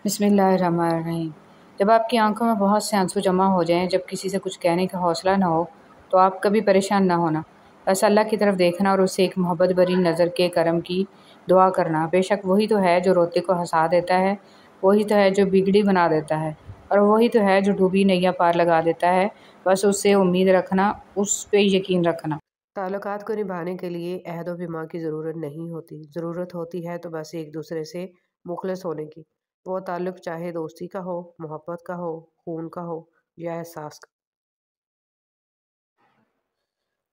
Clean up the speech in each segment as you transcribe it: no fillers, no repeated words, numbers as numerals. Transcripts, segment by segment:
بسم اللہ الرحمن الرحیم۔ جب آپ کی آنکھوں میں بہت سے آنسو جمع ہو جائیں، جب کسی سے کچھ کہنے کا حوصلہ نہ ہو، تو آپ کبھی پریشان نہ ہونا، بس اللہ کی طرف دیکھنا اور اسے ایک محبت بھری نظر کے کرم کی دعا کرنا۔ بے شک وہی تو ہے جو روتے کو ہنسا دیتا ہے، وہی تو ہے جو بگڑی بنا دیتا ہے، اور وہی تو ہے جو ڈوبی نیا پار لگا دیتا ہے۔ بس اس سے امید رکھنا، اس پہ یقین رکھنا۔ تعلقات کو نبھانے کے لیے عہد و پیمان کی ضرورت نہیں ہوتی، ضرورت ہوتی ہے تو بس ایک دوسرے سے مخلص ہونے کی۔ وہ تعلق چاہے دوستی کا ہو، محبت کا ہو، خون کا ہو یا احساس کا۔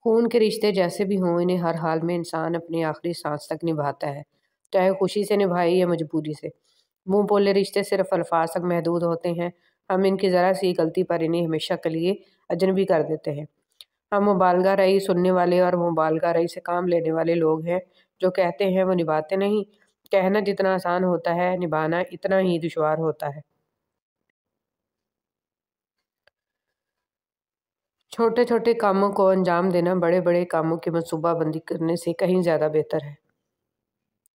خون کے رشتے جیسے بھی ہوں، انہیں ہر حال میں انسان اپنی آخری سانس تک نبھاتا ہے، چاہے خوشی سے نبھائے یا مجبوری سے۔ منہ بولے رشتے صرف الفاظ تک محدود ہوتے ہیں، ہم ان کی ذرا سی غلطی پر انہیں ہمیشہ کے لیے اجنبی کر دیتے ہیں۔ ہم مبالغہ رئی سننے والے اور مبالغہ رئی سے کام لینے والے لوگ ہیں، جو کہتے ہیں وہ نبھاتے نہیں۔ کہنا جتنا آسان ہوتا ہے، نبھانا اتنا ہی دشوار ہوتا ہے۔ چھوٹے چھوٹے کاموں کو انجام دینا بڑے بڑے کاموں کی منصوبہ بندی کرنے سے کہیں زیادہ بہتر ہے۔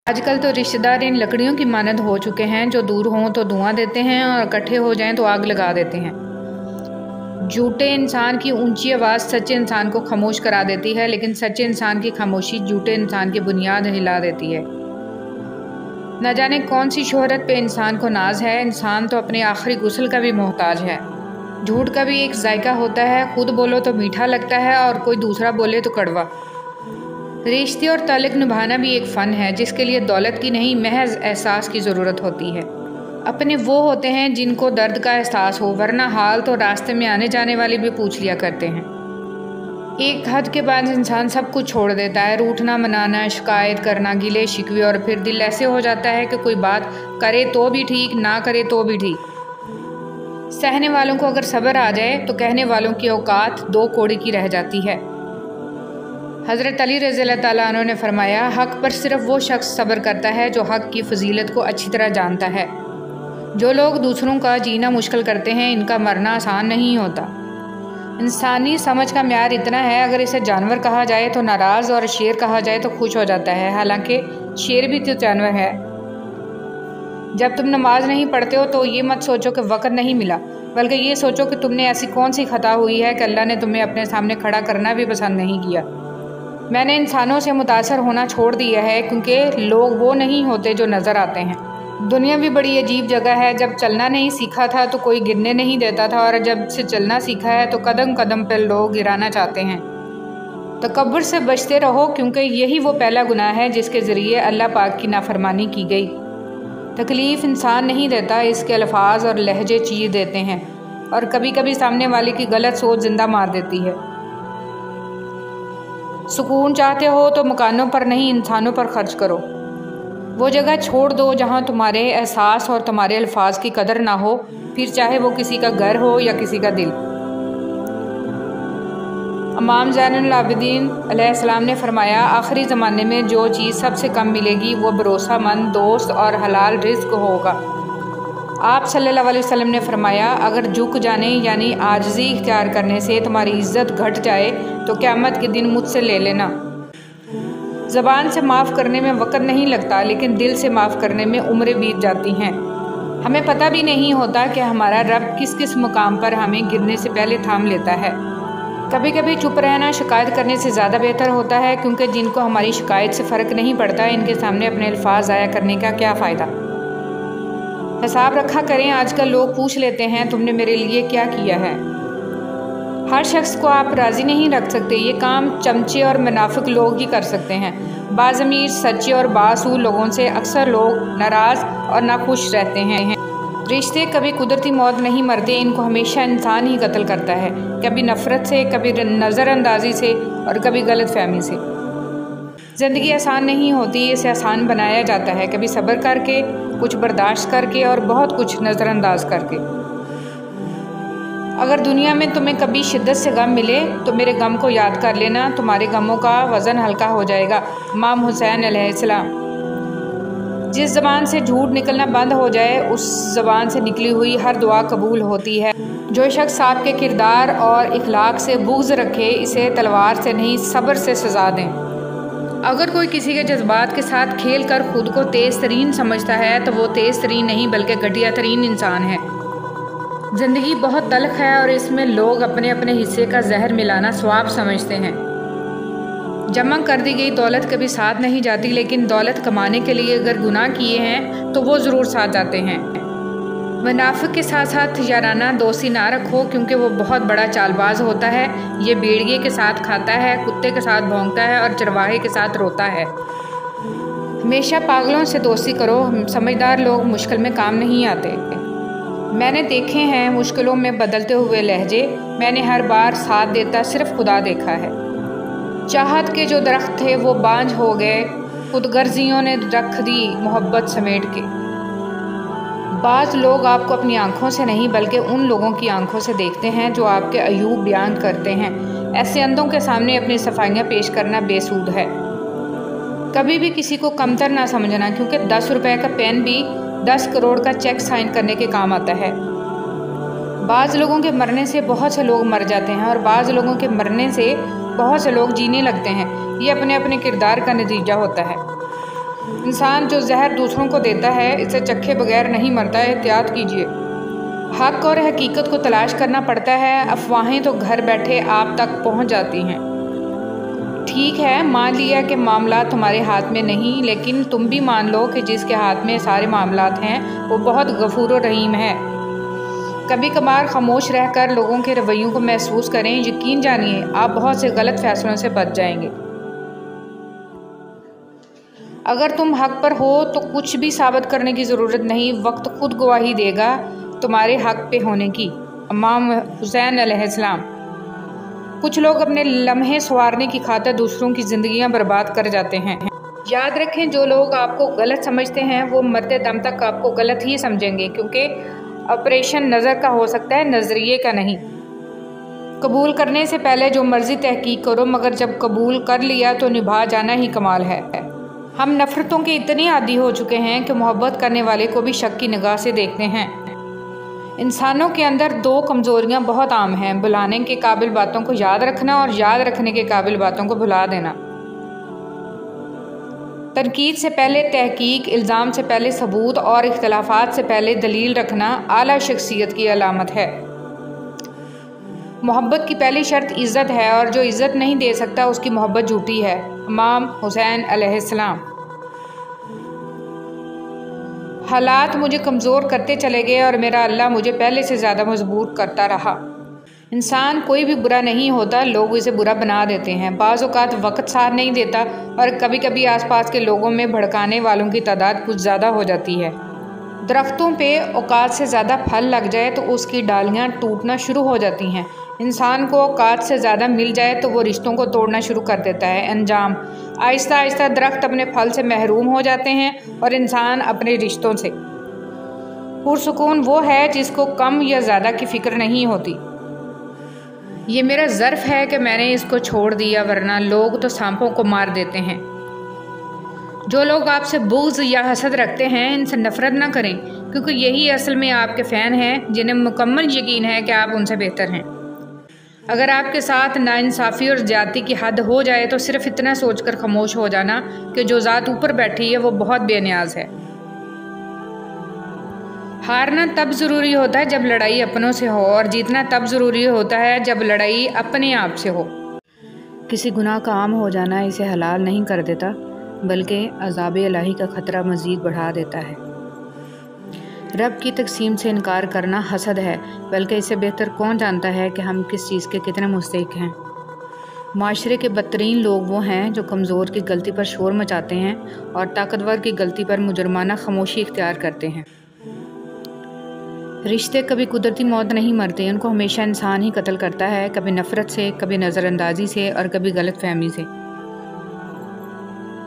آج کل تو رشتہ دار ان لکڑیوں کی مانند ہو چکے ہیں جو دور ہوں تو دھواں دیتے ہیں اور اکٹھے ہو جائیں تو آگ لگا دیتے ہیں۔ جھوٹے انسان کی اونچی آواز سچے انسان کو خاموش کرا دیتی ہے، لیکن سچے انسان کی خاموشی جھوٹے انسان کی بنیاد ہلا دیتی ہے۔ نہ جانے کون سی شہرت پہ انسان کو ناز ہے، انسان تو اپنے آخری غسل کا بھی محتاج ہے۔ جھوٹ کا بھی ایک ذائقہ ہوتا ہے، خود بولو تو میٹھا لگتا ہے اور کوئی دوسرا بولے تو کڑوا۔ رشتے اور تعلق نبھانا بھی ایک فن ہے، جس کے لیے دولت کی نہیں محض احساس کی ضرورت ہوتی ہے۔ اپنے وہ ہوتے ہیں جن کو درد کا احساس ہو، ورنہ حال تو راستے میں آنے جانے والے بھی پوچھ لیا کرتے ہیں۔ ایک حد کے بعد انسان سب کچھ چھوڑ دیتا ہے، روٹھنا منانا، شکایت کرنا، گلے شکوے، اور پھر دل ایسے ہو جاتا ہے کہ کوئی بات کرے تو بھی ٹھیک، نہ کرے تو بھی ٹھیک۔ سہنے والوں کو اگر صبر آ جائے تو کہنے والوں کی اوقات دو کوڑی کی رہ جاتی ہے۔ حضرت علی رضی اللہ تعالیٰ عنہ نے فرمایا، حق پر صرف وہ شخص صبر کرتا ہے جو حق کی فضیلت کو اچھی طرح جانتا ہے۔ جو لوگ دوسروں کا جینا مشکل کرتے ہیں، ان کا مرنا آسان نہیں ہوتا۔ انسانی سمجھ کا معیار اتنا ہے، اگر اسے جانور کہا جائے تو ناراض اور شیر کہا جائے تو خوش ہو جاتا ہے، حالانکہ شیر بھی تو جانور ہے۔ جب تم نماز نہیں پڑھتے ہو تو یہ مت سوچو کہ وقت نہیں ملا، بلکہ یہ سوچو کہ تم نے ایسی کون سی خطا ہوئی ہے کہ اللہ نے تمہیں اپنے سامنے کھڑا کرنا بھی پسند نہیں کیا۔ میں نے انسانوں سے متاثر ہونا چھوڑ دیا ہے، کیونکہ لوگ وہ نہیں ہوتے جو نظر آتے ہیں۔ دنیا بھی بڑی عجیب جگہ ہے، جب چلنا نہیں سیکھا تھا تو کوئی گرنے نہیں دیتا تھا، اور جب سے چلنا سیکھا ہے تو قدم قدم پہ لوگ گرانا چاہتے ہیں۔ تکبر سے بچتے رہو، کیونکہ یہی وہ پہلا گناہ ہے جس کے ذریعے اللہ پاک کی نافرمانی کی گئی۔ تکلیف انسان نہیں دیتا، اس کے الفاظ اور لہجے چیر دیتے ہیں، اور کبھی کبھی سامنے والے کی غلط سوچ زندہ مار دیتی ہے۔ سکون چاہتے ہو تو مکانوں پر نہیں، انسانوں پر خرچ کرو۔ وہ جگہ چھوڑ دو جہاں تمہارے احساس اور تمہارے الفاظ کی قدر نہ ہو، پھر چاہے وہ کسی کا گھر ہو یا کسی کا دل۔ امام زین العابدین علیہ السلام نے فرمایا، آخری زمانے میں جو چیز سب سے کم ملے گی وہ بھروسہ مند دوست اور حلال رزق ہوگا۔ آپ صلی اللہ علیہ وسلم نے فرمایا، اگر جھک جانے یعنی عاجزی اختیار کرنے سے تمہاری عزت گھٹ جائے تو قیامت کے دن مجھ سے لے لینا۔ زبان سے معاف کرنے میں وقت نہیں لگتا، لیکن دل سے معاف کرنے میں عمریں بیت جاتی ہیں۔ ہمیں پتہ بھی نہیں ہوتا کہ ہمارا رب کس کس مقام پر ہمیں گرنے سے پہلے تھام لیتا ہے۔ کبھی کبھی چپ رہنا شکایت کرنے سے زیادہ بہتر ہوتا ہے، کیونکہ جن کو ہماری شکایت سے فرق نہیں پڑتا، ان کے سامنے اپنے الفاظ ضائع کرنے کا کیا فائدہ۔ حساب رکھا کریں، آج کل لوگ پوچھ لیتے ہیں تم نے میرے لیے کیا کیا ہے۔ ہر شخص کو آپ راضی نہیں رکھ سکتے، یہ کام چمچے اور منافق لوگ ہی کر سکتے ہیں۔ باضمیر سچے اور بااصول لوگوں سے اکثر لوگ ناراض اور ناخوش رہتے ہیں۔ رشتے کبھی قدرتی موت نہیں مرتے، ان کو ہمیشہ انسان ہی قتل کرتا ہے، کبھی نفرت سے، کبھی نظر اندازی سے، اور کبھی غلط فہمی سے۔ زندگی آسان نہیں ہوتی، اسے آسان بنایا جاتا ہے، کبھی صبر کر کے، کچھ برداشت کر کے، اور بہت کچھ نظر انداز کر کے۔ اگر دنیا میں تمہیں کبھی شدت سے غم ملے تو میرے غم کو یاد کر لینا، تمہارے غموں کا وزن ہلکا ہو جائے گا۔ امام حسین علیہ السلام۔ جس زبان سے جھوٹ نکلنا بند ہو جائے، اس زبان سے نکلی ہوئی ہر دعا قبول ہوتی ہے۔ جو شخص آپ کے کردار اور اخلاق سے بغض رکھے، اسے تلوار سے نہیں صبر سے سزا دیں۔ اگر کوئی کسی کے جذبات کے ساتھ کھیل کر خود کو تیز ترین سمجھتا ہے تو وہ تیز ترین نہیں بلکہ گھٹیا ترین انسان ہے۔ زندگی بہت تلخ ہے اور اس میں لوگ اپنے اپنے حصے کا زہر ملانا ثواب سمجھتے ہیں۔ جمع کر دی گئی دولت کبھی ساتھ نہیں جاتی، لیکن دولت کمانے کے لیے اگر گناہ کیے ہیں تو وہ ضرور ساتھ جاتے ہیں۔ منافق کے ساتھ ساتھ یارانہ دوستی نہ رکھو، کیونکہ وہ بہت بڑا چال باز ہوتا ہے۔ یہ بھیڑیے کے ساتھ کھاتا ہے، کتے کے ساتھ بھونکتا ہے اور چرواہے کے ساتھ روتا ہے۔ ہمیشہ پاگلوں سے دوستی کرو، سمجھدار لوگ مشکل میں کام نہیں آتے۔ میں نے دیکھے ہیں مشکلوں میں بدلتے ہوئے لہجے، میں نے ہر بار ساتھ دیتا صرف خدا دیکھا ہے۔ چاہت کے جو درخت تھے وہ بانجھ ہو گئے، خود غرضیوں نے رکھ دی محبت سمیٹ کے۔ بعض لوگ آپ کو اپنی آنکھوں سے نہیں بلکہ ان لوگوں کی آنکھوں سے دیکھتے ہیں جو آپ کے عیوب بیان کرتے ہیں۔ ایسے اندھوں کے سامنے اپنی صفائیاں پیش کرنا بے سود ہے۔ کبھی بھی کسی کو کمتر نہ سمجھنا، کیونکہ 10 روپے کا پین بھی 10 کروڑ کا چیک سائن کرنے کے کام آتا ہے۔ بعض لوگوں کے مرنے سے بہت سے لوگ مر جاتے ہیں اور بعض لوگوں کے مرنے سے بہت سے لوگ جینے لگتے ہیں۔ یہ اپنے اپنے کردار کا نتیجہ ہوتا ہے۔ انسان جو زہر دوسروں کو دیتا ہے اسے چکھے بغیر نہیں مرتا، احتیاط کیجیے۔ حق اور حقیقت کو تلاش کرنا پڑتا ہے، افواہیں تو گھر بیٹھے آپ تک پہنچ جاتی ہیں۔ ٹھیک ہے، مان لیا کہ معاملات تمہارے ہاتھ میں نہیں، لیکن تم بھی مان لو کہ جس کے ہاتھ میں سارے معاملات ہیں وہ بہت غفور و رحیم ہے۔ کبھی کبھار خاموش رہ کر لوگوں کے رویوں کو محسوس کریں، یقین جانیے آپ بہت سے غلط فیصلوں سے بچ جائیں گے۔ اگر تم حق پر ہو تو کچھ بھی ثابت کرنے کی ضرورت نہیں، وقت خود گواہی دے گا تمہارے حق پہ ہونے کی۔ امام حسین علیہ السلام۔ کچھ لوگ اپنے لمحے سنوارنے کی خاطر دوسروں کی زندگیاں برباد کر جاتے ہیں۔ یاد رکھیں جو لوگ آپ کو غلط سمجھتے ہیں وہ مرتے دم تک آپ کو غلط ہی سمجھیں گے، کیونکہ آپریشن نظر کا ہو سکتا ہے، نظریے کا نہیں۔ قبول کرنے سے پہلے جو مرضی تحقیق کرو، مگر جب قبول کر لیا تو نبھا جانا ہی کمال ہے۔ ہم نفرتوں کے اتنے عادی ہو چکے ہیں کہ محبت کرنے والے کو بھی شک کی نگاہ سے دیکھتے ہیں۔ انسانوں کے اندر 2 کمزوریاں بہت عام ہیں، بھلانے کے قابل باتوں کو یاد رکھنا اور یاد رکھنے کے قابل باتوں کو بھلا دینا۔ تنقید سے پہلے تحقیق، الزام سے پہلے ثبوت اور اختلافات سے پہلے دلیل رکھنا اعلیٰ شخصیت کی علامت ہے۔ محبت کی پہلی شرط عزت ہے، اور جو عزت نہیں دے سکتا اس کی محبت جھوٹی ہے۔ امام حسین علیہ السلام۔ حالات مجھے کمزور کرتے چلے گئے اور میرا اللہ مجھے پہلے سے زیادہ مضبوط کرتا رہا۔ انسان کوئی بھی برا نہیں ہوتا، لوگ اسے برا بنا دیتے ہیں۔ بعض اوقات وقت ساتھ نہیں دیتا اور کبھی کبھی آس پاس کے لوگوں میں بھڑکانے والوں کی تعداد کچھ زیادہ ہو جاتی ہے۔ درختوں پہ اوقات سے زیادہ پھل لگ جائے تو اس کی ڈالیاں ٹوٹنا شروع ہو جاتی ہیں۔ انسان کو اوقات سے زیادہ مل جائے تو وہ رشتوں کو توڑنا شروع کر دیتا ہے۔ انجام: آہستہ آہستہ درخت اپنے پھل سے محروم ہو جاتے ہیں اور انسان اپنے رشتوں سے۔ پرسکون وہ ہے جس کو کم یا زیادہ کی فکر نہیں ہوتی۔ یہ میرا ظرف ہے کہ میں نے اس کو چھوڑ دیا، ورنہ لوگ تو سانپوں کو مار دیتے ہیں۔ جو لوگ آپ سے بغض یا حسد رکھتے ہیں ان سے نفرت نہ کریں، کیونکہ یہی اصل میں آپ کے فین ہیں جنہیں مکمل یقین ہے کہ آپ ان سے بہتر ہیں۔ اگر آپ کے ساتھ ناانصافی اور زیادتی کی حد ہو جائے تو صرف اتنا سوچ کر خاموش ہو جانا کہ جو ذات اوپر بیٹھی ہے وہ بہت بے نیاز ہے۔ ہارنا تب ضروری ہوتا ہے جب لڑائی اپنوں سے ہو، اور جیتنا تب ضروری ہوتا ہے جب لڑائی اپنے آپ سے ہو۔ کسی گناہ کا عام ہو جانا اسے حلال نہیں کر دیتا، بلکہ عذاب الہی کا خطرہ مزید بڑھا دیتا ہے۔ رب کی تقسیم سے انکار کرنا حسد ہے، بلکہ اسے بہتر کون جانتا ہے کہ ہم کس چیز کے کتنے مستحق ہیں۔ معاشرے کے بدترین لوگ وہ ہیں جو کمزور کی غلطی پر شور مچاتے ہیں اور طاقتور کی غلطی پر مجرمانہ خاموشی اختیار کرتے ہیں۔ رشتے کبھی قدرتی موت نہیں مرتے، ان کو ہمیشہ انسان ہی قتل کرتا ہے، کبھی نفرت سے، کبھی نظر اندازی سے اور کبھی غلط فہمی سے۔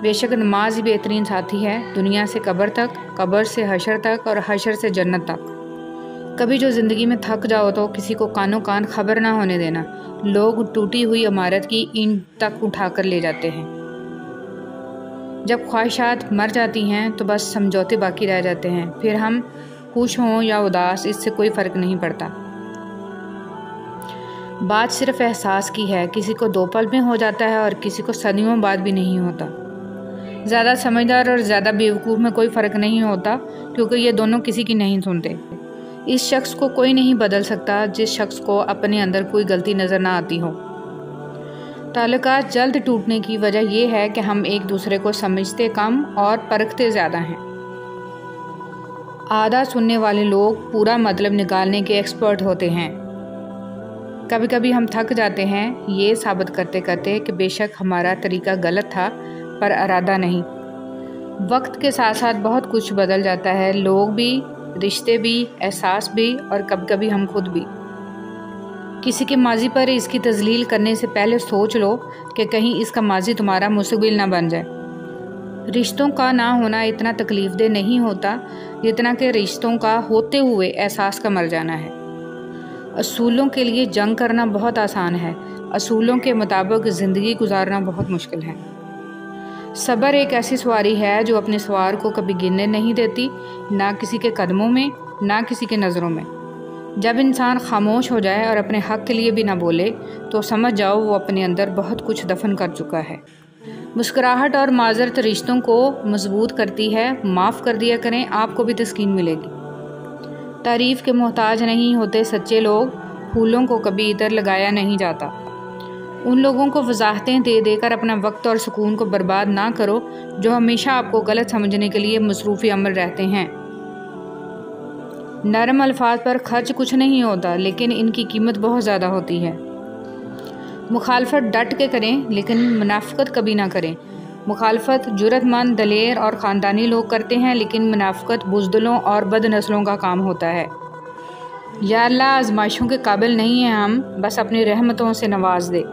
بے شک نماز ہی بہترین ساتھی ہے، دنیا سے قبر تک، قبر سے حشر تک اور حشر سے جنت تک۔ کبھی جو زندگی میں تھک جاؤ تو کسی کو کانوں کان خبر نہ ہونے دینا۔ لوگ ٹوٹی ہوئی عمارت کی اینٹ تک اٹھا کر لے جاتے ہیں۔ جب خواہشات مر جاتی ہیں تو بس سمجھوتے باقی رہ جاتے ہیں، پھر ہم خوش ہوں یا اداس اس سے کوئی فرق نہیں پڑتا۔ بات صرف احساس کی ہے، کسی کو 2 پل میں ہو جاتا ہے اور کسی کو صدیوں بعد بھی نہیں ہوتا۔ زیادہ سمجھدار اور زیادہ بیوقوف میں کوئی فرق نہیں ہوتا، کیونکہ یہ دونوں کسی کی نہیں سنتے۔ اس شخص کو کوئی نہیں بدل سکتا جس شخص کو اپنے اندر کوئی غلطی نظر نہ آتی ہو۔ تعلقات جلد ٹوٹنے کی وجہ یہ ہے کہ ہم ایک دوسرے کو سمجھتے کم اور پرکھتے زیادہ ہیں۔ آدھا سننے والے لوگ پورا مطلب نکالنے کے ایکسپرٹ ہوتے ہیں۔ کبھی کبھی ہم تھک جاتے ہیں یہ ثابت کرتے کرتے کہ بے شک ہمارا طریقہ غلط تھا، پر ارادہ نہیں۔ وقت کے ساتھ ساتھ بہت کچھ بدل جاتا ہے، لوگ بھی، رشتے بھی، احساس بھی، اور کبھی کبھی ہم خود بھی۔ کسی کے ماضی پر اس کی تذلیل کرنے سے پہلے سوچ لو کہ کہیں اس کا ماضی تمہارا مستقبل نہ بن جائے۔ رشتوں کا نہ ہونا اتنا تکلیف دہ نہیں ہوتا جتنا کہ رشتوں کا ہوتے ہوئے احساس کا مر جانا ہے۔ اصولوں کے لیے جنگ کرنا بہت آسان ہے، اصولوں کے مطابق زندگی گزارنا بہت مشکل ہے۔ صبر ایک ایسی سواری ہے جو اپنے سوار کو کبھی گرنے نہیں دیتی، نہ کسی کے قدموں میں، نہ کسی کے نظروں میں۔ جب انسان خاموش ہو جائے اور اپنے حق کے لیے بھی نہ بولے تو سمجھ جاؤ وہ اپنے اندر بہت کچھ دفن کر چکا ہے۔ مسکراہٹ اور معذرت رشتوں کو مضبوط کرتی ہے، معاف کر دیا کریں، آپ کو بھی تسکین ملے گی۔ تعریف کے محتاج نہیں ہوتے سچے لوگ، پھولوں کو کبھی ادھر لگایا نہیں جاتا۔ ان لوگوں کو وضاحتیں دے دے کر اپنا وقت اور سکون کو برباد نہ کرو جو ہمیشہ آپ کو غلط سمجھنے کے لیے مصروف عمل رہتے ہیں۔ نرم الفاظ پر خرچ کچھ نہیں ہوتا، لیکن ان کی قیمت بہت زیادہ ہوتی ہے۔ مخالفت ڈٹ کے کریں لیکن منافقت کبھی نہ کریں۔ مخالفت جرأت مند، دلیر اور خاندانی لوگ کرتے ہیں، لیکن منافقت بزدلوں اور بد نسلوں کا کام ہوتا ہے۔ یا اللہ، آزمائشوں کے قابل نہیں ہیں ہم، بس اپنی رحمتوں سے نواز دے۔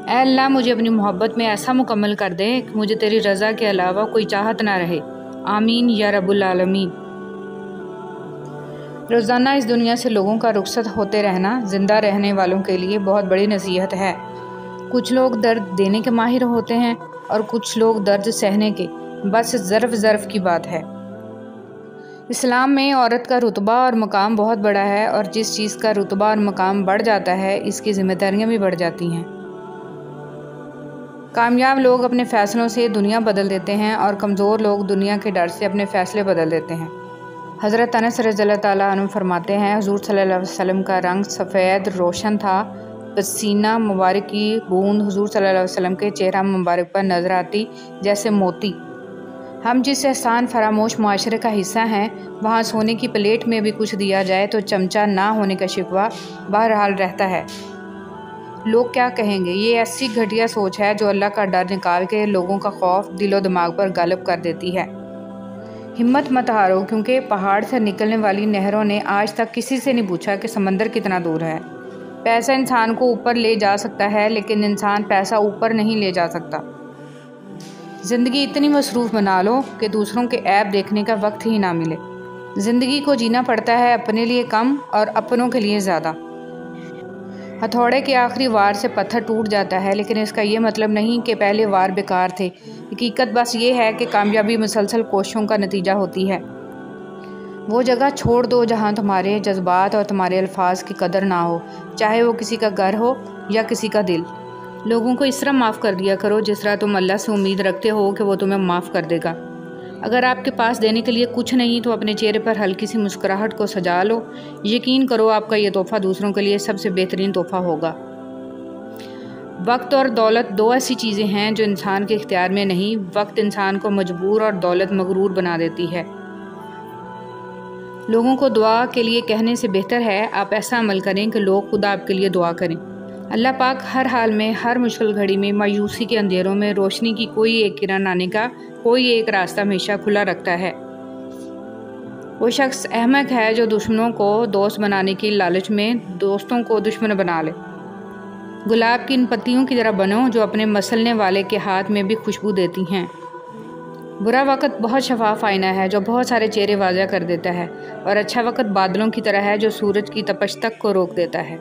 اے اللہ، مجھے اپنی محبت میں ایسا مکمل کر دے کہ مجھے تیری رضا کے علاوہ کوئی چاہت نہ رہے۔ آمین یا رب العالمین۔ روزانہ اس دنیا سے لوگوں کا رخصت ہوتے رہنا زندہ رہنے والوں کے لیے بہت بڑی نصیحت ہے۔ کچھ لوگ درد دینے کے ماہر ہوتے ہیں اور کچھ لوگ درد سہنے کے، بس ظرف کی بات ہے۔ اسلام میں عورت کا رتبہ اور مقام بہت بڑا ہے، اور جس چیز کا رتبہ اور مقام بڑھ جاتا ہے اس کی ذمہ داریاں بھی بڑھ جاتی ہیں۔ کامیاب لوگ اپنے فیصلوں سے دنیا بدل دیتے ہیں اور کمزور لوگ دنیا کے ڈر سے اپنے فیصلے بدل دیتے ہیں۔ حضرت انس رضی اللہ تعالیٰ عنہ فرماتے ہیں، حضور صلی اللہ علیہ وسلم کا رنگ سفید روشن تھا، پسینہ مبارک کی بوند حضور صلی اللہ علیہ وسلم کے چہرہ مبارک پر نظر آتی جیسے موتی۔ ہم جس احسان فراموش معاشرے کا حصہ ہیں، وہاں سونے کی پلیٹ میں بھی کچھ دیا جائے تو چمچہ نہ ہونے کا شکوہ بہرحال رہتا ہے۔ لوگ کیا کہیں گے؟ یہ ایسی گھٹیا سوچ ہے جو اللہ کا ڈر نکال کے لوگوں کا خوف دل و دماغ پر غالب کر دیتی ہے۔ ہمت مت ہارو، کیونکہ پہاڑ سے نکلنے والی نہروں نے آج تک کسی سے نہیں پوچھا کہ سمندر کتنا دور ہے۔ پیسہ انسان کو اوپر لے جا سکتا ہے، لیکن انسان پیسہ اوپر نہیں لے جا سکتا۔ زندگی اتنی مصروف بنا لو کہ دوسروں کے عیب دیکھنے کا وقت ہی نہ ملے۔ زندگی کو جینا پڑتا ہے اپنے لیے کم اور اپنوں کے لیے زیادہ۔ ہتھوڑے کے آخری وار سے پتھر ٹوٹ جاتا ہے، لیکن اس کا یہ مطلب نہیں کہ پہلے وار بیکار تھے۔ حقیقت بس یہ ہے کہ کامیابی مسلسل کوششوں کا نتیجہ ہوتی ہے۔ وہ جگہ چھوڑ دو جہاں تمہارے جذبات اور تمہارے الفاظ کی قدر نہ ہو، چاہے وہ کسی کا گھر ہو یا کسی کا دل۔ لوگوں کو اس طرح معاف کر دیا کرو جس طرح تم اللہ سے امید رکھتے ہو کہ وہ تمہیں معاف کر دے گا۔ اگر آپ کے پاس دینے کے لیے کچھ نہیں تو اپنے چہرے پر ہلکی سی مسکراہٹ کو سجا لو، یقین کرو آپ کا یہ تحفہ دوسروں کے لیے سب سے بہترین تحفہ ہوگا۔ وقت اور دولت دو ایسی چیزیں ہیں جو انسان کے اختیار میں نہیں۔ وقت انسان کو مجبور اور دولت مغرور بنا دیتی ہے۔ لوگوں کو دعا کے لیے کہنے سے بہتر ہے آپ ایسا عمل کریں کہ لوگ خود آپ کے لیے دعا کریں۔ اللہ پاک ہر حال میں، ہر مشکل گھڑی میں، مایوسی کے اندھیروں میں روشنی کی کوئی ایک کرن آنے کا کوئی ایک راستہ ہمیشہ کھلا رکھتا ہے۔ وہ شخص احمق ہے جو دشمنوں کو دوست بنانے کی لالچ میں دوستوں کو دشمن بنا لے۔ گلاب کی ان پتیوں کی طرح بنو جو اپنے مسلنے والے کے ہاتھ میں بھی خوشبو دیتی ہیں۔ برا وقت بہت شفاف آئینہ ہے جو بہت سارے چہرے واضح کر دیتا ہے، اور اچھا وقت بادلوں کی طرح ہے جو سورج کی تپش تک کو روک دیتا ہے۔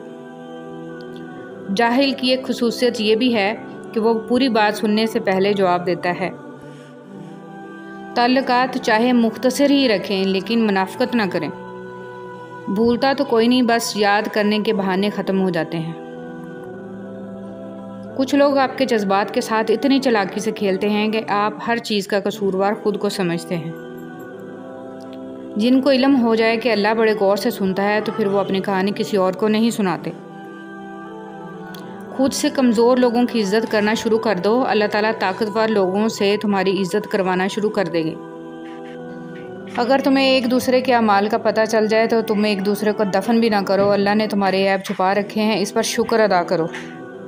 جاہل کی ایک خصوصیت یہ بھی ہے کہ وہ پوری بات سننے سے پہلے جواب دیتا ہے۔ تعلقات چاہے مختصر ہی رکھیں لیکن منافقت نہ کریں۔ بھولتا تو کوئی نہیں، بس یاد کرنے کے بہانے ختم ہو جاتے ہیں۔ کچھ لوگ آپ کے جذبات کے ساتھ اتنی چالاکی سے کھیلتے ہیں کہ آپ ہر چیز کا قصوروار خود کو سمجھتے ہیں۔ جن کو علم ہو جائے کہ اللہ بڑے غور سے سنتا ہے تو پھر وہ اپنی کہانی کسی اور کو نہیں سناتے۔ خود سے کمزور لوگوں کی عزت کرنا شروع کر دو، اللہ تعالیٰ طاقتور لوگوں سے تمہاری عزت کروانا شروع کر دے گی۔ اگر تمہیں ایک دوسرے کے اعمال کا پتہ چل جائے تو تم ایک دوسرے کو دفن بھی نہ کرو۔ اللہ نے تمہارے عیب چھپا رکھے ہیں، اس پر شکر ادا کرو۔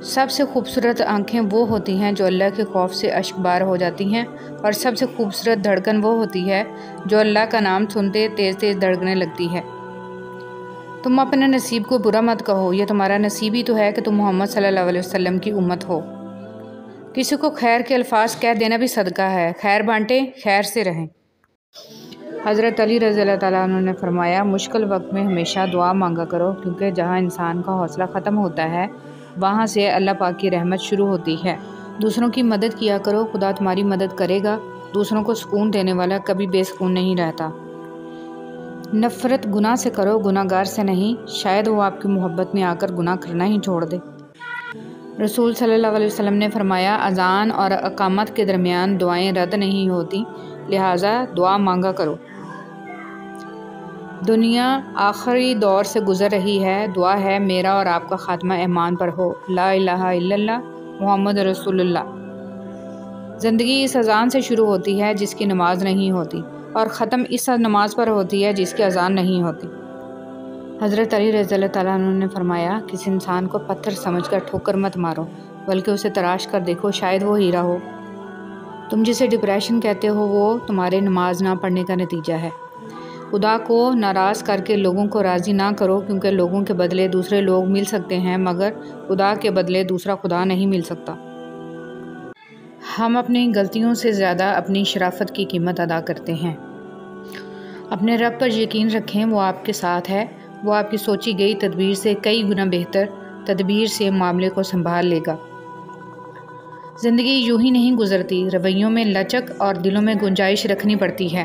سب سے خوبصورت آنکھیں وہ ہوتی ہیں جو اللہ کے خوف سے اشک بار ہو جاتی ہیں، اور سب سے خوبصورت دھڑکن وہ ہوتی ہے جو اللہ کا نام سنتے تیز تیز دھڑکنے لگتی ہے۔ تم اپنے نصیب کو برا مت کہو، یہ تمہارا نصیب ہی تو ہے کہ تم محمد صلی اللہ علیہ وسلم کی امت ہو۔ کسی کو خیر کے الفاظ کہہ دینا بھی صدقہ ہے۔ خیر بانٹیں، خیر سے رہیں۔ حضرت علی رضی اللہ تعالیٰ عنہ نے فرمایا، مشکل وقت میں ہمیشہ دعا مانگا کرو، کیونکہ جہاں انسان کا حوصلہ ختم ہوتا ہے وہاں سے اللہ پاک کی رحمت شروع ہوتی ہے۔ دوسروں کی مدد کیا کرو، خدا تمہاری مدد کرے گا۔ دوسروں کو سکون دینے والا کبھی بے سکون نہیں رہتا۔ نفرت گناہ سے کرو، گناہ گار سے نہیں، شاید وہ آپ کی محبت میں آ کر گناہ کرنا ہی چھوڑ دے۔ رسول صلی اللہ علیہ وسلم نے فرمایا، اذان اور اقامت کے درمیان دعائیں رد نہیں ہوتی، لہٰذا دعا مانگا کرو۔ دنیا آخری دور سے گزر رہی ہے، دعا ہے میرا اور آپ کا خاتمہ ایمان پر ہو، لا الہ الا اللہ محمد رسول اللہ۔ زندگی اس اذان سے شروع ہوتی ہے جس کی نماز نہیں ہوتی، اور ختم اس نماز پر ہوتی ہے جس کی اذان نہیں ہوتی۔ حضرت علی رضی اللہ تعالیٰ عنہ نے فرمایا، کسی انسان کو پتھر سمجھ کر ٹھوکر مت مارو، بلکہ اسے تراش کر دیکھو، شاید وہ ہیرا ہو۔ تم جسے ڈپریشن کہتے ہو وہ تمہارے نماز نہ پڑھنے کا نتیجہ ہے۔ خدا کو ناراض کر کے لوگوں کو راضی نہ کرو، کیونکہ لوگوں کے بدلے دوسرے لوگ مل سکتے ہیں، مگر خدا کے بدلے دوسرا خدا نہیں مل سکتا۔ ہم اپنی غلطیوں سے زیادہ اپنی شرافت کی قیمت ادا کرتے ہیں۔ اپنے رب پر یقین رکھیں، وہ آپ کے ساتھ ہے، وہ آپ کی سوچی گئی تدبیر سے کئی گنا بہتر تدبیر سے معاملے کو سنبھال لے گا۔ زندگی یوں ہی نہیں گزرتی، رویوں میں لچک اور دلوں میں گنجائش رکھنی پڑتی ہے۔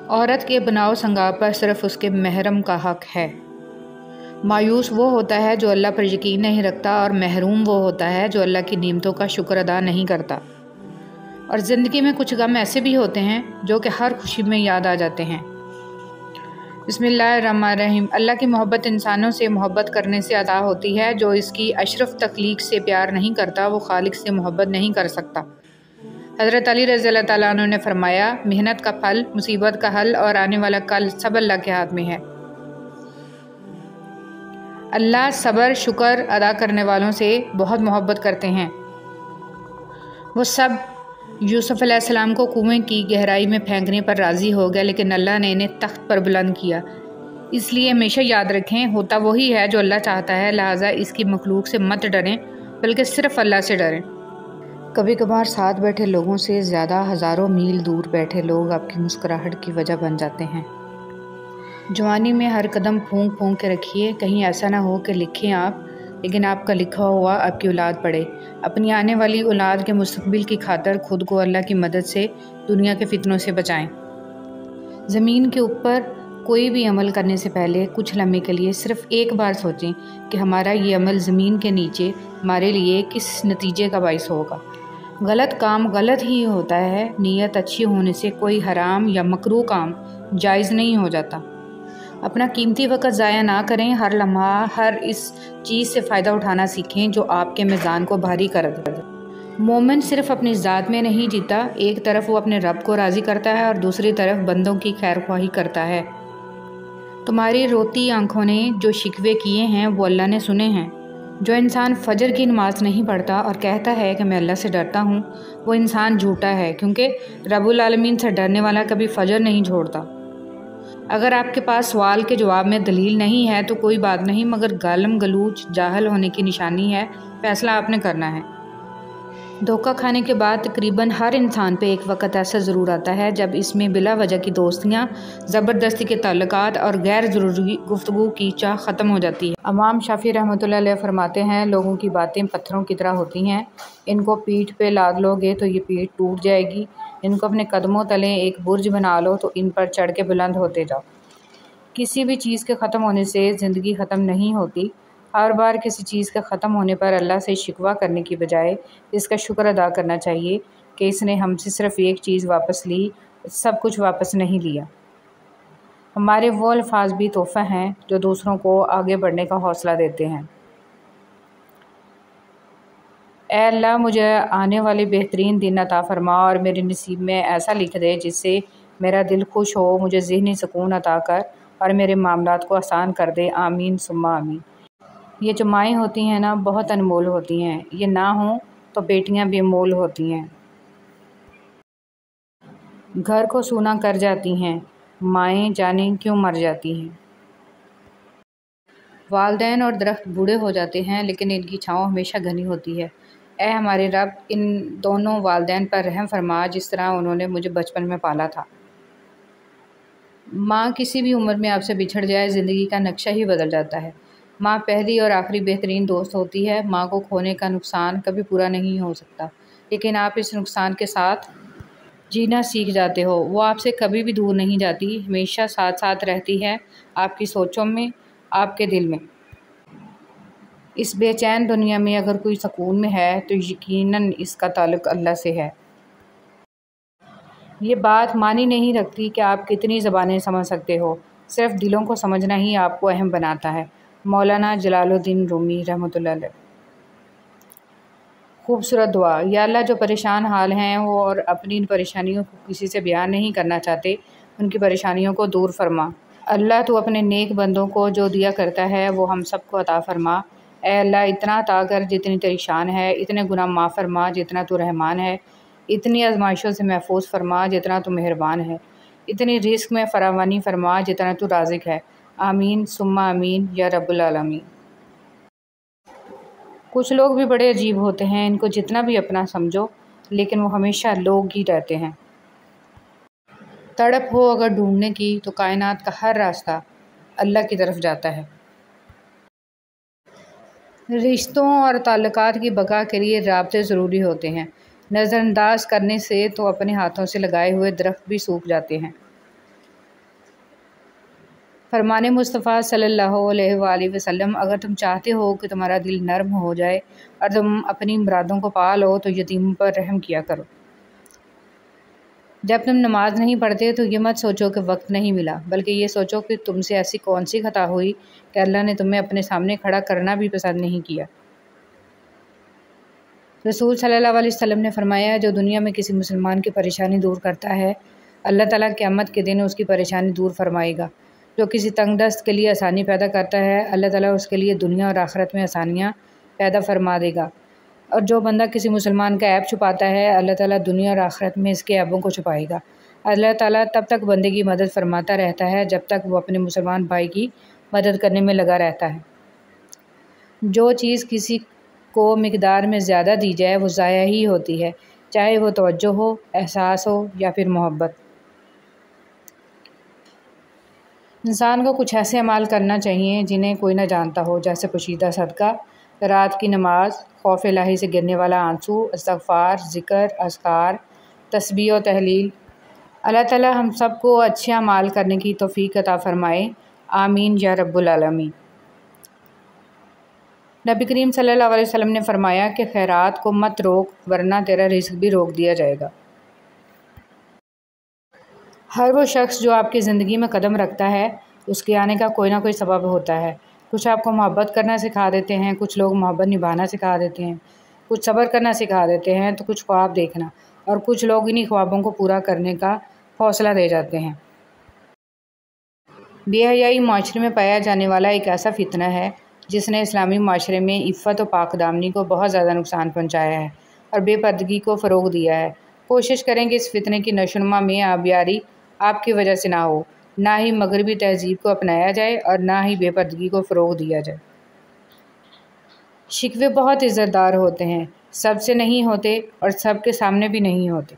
عورت کے بناؤ سنگار پر صرف اس کے محرم کا حق ہے۔ مایوس وہ ہوتا ہے جو اللہ پر یقین نہیں رکھتا، اور محروم وہ ہوتا ہے جو اللہ کی نعمتوں کا شکر ادا نہیں کرتا۔ اور زندگی میں کچھ غم ایسے بھی ہوتے ہیں جو کہ ہر خوشی میں یاد آ جاتے ہیں۔ بسم اللہ الرحمن الرحیم۔ اللہ کی محبت انسانوں سے محبت کرنے سے عطا ہوتی ہے۔ جو اس کی اشرف تخلیق سے پیار نہیں کرتا وہ خالق سے محبت نہیں کر سکتا۔ حضرت علی رضی اللہ تعالیٰ عنہ نے فرمایا، محنت کا پھل، مصیبت کا حل اور آنے والا کل سب اللہ کے ہاتھ میں ہے۔ اللہ صبر شکر ادا کرنے والوں سے بہت محبت کرتے ہیں۔ وہ سب یوسف علیہ السلام کو کنویں کی گہرائی میں پھینکنے پر راضی ہو گئے، لیکن اللہ نے انہیں تخت پر بلند کیا۔ اس لیے ہمیشہ یاد رکھیں، ہوتا وہی ہے جو اللہ چاہتا ہے، لہٰذا اس کی مخلوق سے مت ڈریں بلکہ صرف اللہ سے ڈریں۔ کبھی کبھار ساتھ بیٹھے لوگوں سے زیادہ ہزاروں میل دور بیٹھے لوگ آپ کی مسکراہٹ کی وجہ بن جاتے ہیں۔ جوانی میں ہر قدم پھونک پھونک کے رکھیے، کہیں ایسا نہ ہو کہ لکھیں آپ لیکن آپ کا لکھا ہوا آپ کی اولاد پڑھے۔ اپنی آنے والی اولاد کے مستقبل کی خاطر خود کو اللہ کی مدد سے دنیا کے فتنوں سے بچائیں۔ زمین کے اوپر کوئی بھی عمل کرنے سے پہلے کچھ لمحے کے لیے صرف ایک بار سوچیں کہ ہمارا یہ عمل زمین کے نیچے ہمارے لیے کس نتیجے کا باعث ہوگا۔ غلط کام غلط ہی ہوتا ہے، نیت اچھی ہونے سے کوئی حرام یا مکروہ کام جائز نہیں ہو جاتا۔ اپنا قیمتی وقت ضائع نہ کریں، ہر لمحہ ہر اس چیز سے فائدہ اٹھانا سیکھیں جو آپ کے میزان کو بھاری کر دے۔ مومن صرف اپنی ذات میں نہیں جیتا، ایک طرف وہ اپنے رب کو راضی کرتا ہے اور دوسری طرف بندوں کی خیر خواہی کرتا ہے۔ تمہاری روتی آنکھوں نے جو شکوے کیے ہیں وہ اللہ نے سنے ہیں۔ جو انسان فجر کی نماز نہیں پڑھتا اور کہتا ہے کہ میں اللہ سے ڈرتا ہوں، وہ انسان جھوٹا ہے، کیونکہ رب العالمین سے ڈرنے والا کبھی فجر نہیں چھوڑتا۔ اگر آپ کے پاس سوال کے جواب میں دلیل نہیں ہے تو کوئی بات نہیں، مگر گالم گلوچ جاہل ہونے کی نشانی ہے، فیصلہ آپ نے کرنا ہے۔ دھوکہ کھانے کے بعد تقریباً ہر انسان پہ ایک وقت ایسا ضرور آتا ہے جب اس میں بلا وجہ کی دوستیاں، زبردستی کے تعلقات اور غیر ضروری گفتگو کی چاہ ختم ہو جاتی ہے۔ امام شافعی رحمۃ اللہ علیہ فرماتے ہیں، لوگوں کی باتیں پتھروں کی طرح ہوتی ہیں، ان کو پیٹھ پہ لاد لو گے تو یہ پیٹھ ٹوٹ جائے گی، ان کو اپنے قدموں تلے ایک برج بنا لو تو ان پر چڑھ کے بلند ہوتے جاؤ۔ کسی بھی چیز کے ختم ہونے سے زندگی ختم نہیں ہوتی، ہر بار کسی چیز کے ختم ہونے پر اللہ سے شکوہ کرنے کی بجائے اس کا شکر ادا کرنا چاہیے کہ اس نے ہم سے صرف ایک چیز واپس لی، سب کچھ واپس نہیں لیا۔ ہمارے وہ الفاظ بھی تحفہ ہیں جو دوسروں کو آگے بڑھنے کا حوصلہ دیتے ہیں۔ اے اللہ، مجھے آنے والے بہترین دن عطا فرما اور میرے نصیب میں ایسا لکھ دے جس سے میرا دل خوش ہو، مجھے ذہنی سکون عطا کر اور میرے معاملات کو آسان کر دے۔ آمین ثم آمین۔ یہ جو مائیں ہوتی ہیں نا، بہت انمول ہوتی ہیں۔ یہ نہ ہوں تو بیٹیاں بے مول ہوتی ہیں، گھر کو سونا کر جاتی ہیں، مائیں جانیں کیوں مر جاتی ہیں۔ والدین اور درخت بوڑھے ہو جاتے ہیں لیکن ان کی چھاؤں ہمیشہ گھنی ہوتی ہے۔ اے ہمارے رب، ان دونوں والدین پر رحم فرما جس طرح انہوں نے مجھے بچپن میں پالا تھا۔ ماں کسی بھی عمر میں آپ سے بچھڑ جائے زندگی کا نقشہ ہی بدل جاتا ہے۔ ماں پہلی اور آخری بہترین دوست ہوتی ہے۔ ماں کو کھونے کا نقصان کبھی پورا نہیں ہو سکتا، لیکن آپ اس نقصان کے ساتھ جینا سیکھ جاتے ہو۔ وہ آپ سے کبھی بھی دور نہیں جاتی، ہمیشہ ساتھ ساتھ رہتی ہے، آپ کی سوچوں میں، آپ کے دل میں۔ اس بے چین دنیا میں اگر کوئی سکون میں ہے تو یقیناً اس کا تعلق اللہ سے ہے۔ یہ بات معنی نہیں رکھتی کہ آپ کتنی زبانیں سمجھ سکتے ہو، صرف دلوں کو سمجھنا ہی آپ کو اہم بناتا ہے۔ مولانا جلال الدین رومی رحمۃ اللہ علیہ۔ خوبصورت دعا۔ یا اللہ، جو پریشان حال ہیں وہ اور اپنی ان پریشانیوں کو کسی سے بیان نہیں کرنا چاہتے، ان کی پریشانیوں کو دور فرما۔ اللہ، تو اپنے نیک بندوں کو جو دیا کرتا ہے وہ ہم سب کو عطا فرما۔ اے اللہ، اتنا عطا کر جتنی تیری شان ہے، اتنے گناہ معاف فرما جتنا تو رحمان ہے، اتنی آزمائشوں سے محفوظ فرما جتنا تو مہربان ہے، اتنی رزق میں فراوانی فرما جتنا تو رازق ہے۔ آمین ثم آمین یا رب العالمین۔ کچھ لوگ بھی بڑے عجیب ہوتے ہیں، ان کو جتنا بھی اپنا سمجھو لیکن وہ ہمیشہ لوگ ہی رہتے ہیں۔ تڑپ ہو اگر ڈھونڈنے کی تو کائنات کا ہر راستہ اللہ کی طرف جاتا ہے۔ رشتوں اور تعلقات کی بقا کے لیے رابطے ضروری ہوتے ہیں، نظر انداز کرنے سے تو اپنے ہاتھوں سے لگائے ہوئے درخت بھی سوکھ جاتے ہیں۔ فرمان مصطفیٰ صلی اللہ علیہ وآلہ وسلم، اگر تم چاہتے ہو کہ تمہارا دل نرم ہو جائے اور تم اپنی مرادوں کو پا لو تو یتیموں پر رحم کیا کرو۔ جب تم نماز نہیں پڑھتے تو یہ مت سوچو کہ وقت نہیں ملا، بلکہ یہ سوچو کہ تم سے ایسی کون سی خطا ہوئی کہ اللہ نے تمہیں اپنے سامنے کھڑا کرنا بھی پسند نہیں کیا۔ رسول صلی اللہ علیہ وسلم نے فرمایا، جو دنیا میں کسی مسلمان کی پریشانی دور کرتا ہے، اللہ تعالیٰ قیامت کے دن اس کی پریشانی دور فرمائے گا۔ جو کسی تنگ دست کے لیے آسانی پیدا کرتا ہے، اللہ تعالیٰ اس کے لیے دنیا اور آخرت میں آسانیاں پیدا فرما دے گا۔ اور جو بندہ کسی مسلمان کا عیب چھپاتا ہے، اللہ تعالیٰ دنیا اور آخرت میں اس کے عیبوں کو چھپائے گا۔ اللہ تعالیٰ تب تک بندے کی مدد فرماتا رہتا ہے جب تک وہ اپنے مسلمان بھائی کی مدد کرنے میں لگا رہتا ہے۔ جو چیز کسی کو مقدار میں زیادہ دی جائے وہ ضائع ہی ہوتی ہے، چاہے وہ توجہ ہو، احساس ہو یا پھر محبت۔ انسان کو کچھ ایسے اعمال کرنا چاہیے جنہیں کوئی نہ جانتا ہو، جیسے پوشیدہ صدقہ، رات کی نماز، خوف الہی سے گرنے والا آنسو، استغفار، ذکر، اذکار، تسبیح و تحلیل۔ اللہ تعالیٰ ہم سب کو اچھے اعمال کرنے کی توفیق عطا فرمائے۔ آمین یا رب العالمین۔ نبی کریم صلی اللہ علیہ وسلم نے فرمایا کہ خیرات کو مت روک ورنہ تیرا رزق بھی روک دیا جائے گا۔ ہر وہ شخص جو آپ کی زندگی میں قدم رکھتا ہے اس کے آنے کا کوئی نہ کوئی سبب ہوتا ہے۔ کچھ آپ کو محبت کرنا سکھا دیتے ہیں، کچھ لوگ محبت نبھانا سکھا دیتے ہیں، کچھ صبر کرنا سکھا دیتے ہیں تو کچھ خواب دیکھنا، اور کچھ لوگ انہی خوابوں کو پورا کرنے کا حوصلہ دے جاتے ہیں۔ بے حیائی معاشرے میں پایا جانے والا ایک ایسا فتنہ ہے جس نے اسلامی معاشرے میں عفت و پاک دامنی کو بہت زیادہ نقصان پہنچایا ہے اور بے پردگی کو فروغ دیا ہے۔ کوشش کریں کہ اس فتنے کی نشو و نما میں آبیاری آپ کی وجہ سے نہ ہو، نہ ہی مغربی تہذیب کو اپنایا جائے اور نہ ہی بے پردگی کو فروغ دیا جائے۔ شکوے بہت عزت دار ہوتے ہیں، سب سے نہیں ہوتے اور سب کے سامنے بھی نہیں ہوتے۔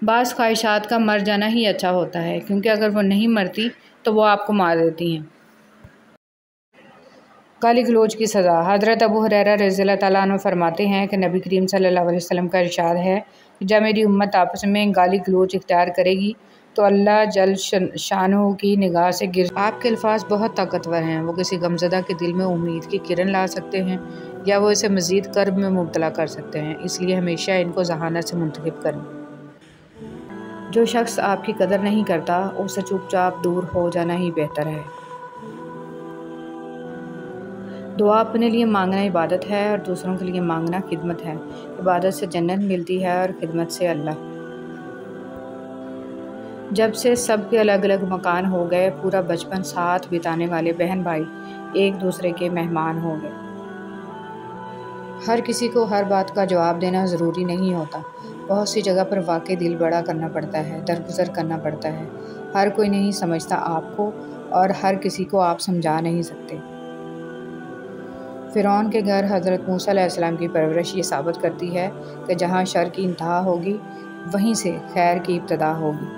بعض خواہشات کا مر جانا ہی اچھا ہوتا ہے، کیونکہ اگر وہ نہیں مرتی تو وہ آپ کو مار دیتی ہیں۔ گالی گلوچ کی سزا۔ حضرت ابو ہریرہ رضی اللہ تعالیٰ عنہ فرماتے ہیں کہ نبی کریم صلی اللہ علیہ وسلم کا ارشاد ہے کہ جب میری امت آپس میں گالی گلوچ اختیار کرے گی تو اللہ جل شانہ کی نگاہ سے گر آپ کے الفاظ بہت طاقتور ہیں، وہ کسی غمزدہ کے دل میں امید کی کرن لا سکتے ہیں یا وہ اسے مزید کرب میں مبتلا کر سکتے ہیں، اس لیے ہمیشہ ان کو ذہانت سے منتخب کریں۔ جو شخص آپ کی قدر نہیں کرتا اس سے چپ چاپ دور ہو جانا ہی بہتر ہے۔ دعا اپنے لیے مانگنا عبادت ہے اور دوسروں کے لیے مانگنا خدمت ہے۔ عبادت سے جنت ملتی ہے اور خدمت سے اللہ۔ جب سے سب کے الگ الگ مکان ہو گئے، پورا بچپن ساتھ بتانے والے بہن بھائی ایک دوسرے کے مہمان ہو گئے۔ ہر کسی کو ہر بات کا جواب دینا ضروری نہیں ہوتا، بہت سی جگہ پر واقعی دل بڑا کرنا پڑتا ہے، درگزر کرنا پڑتا ہے۔ ہر کوئی نہیں سمجھتا آپ کو اور ہر کسی کو آپ سمجھا نہیں سکتے۔ فرعون کے گھر حضرت موسیٰ علیہ السلام کی پرورش یہ ثابت کرتی ہے کہ جہاں شر کی انتہا ہوگی وہیں سے خیر کی ابتدا ہوگی۔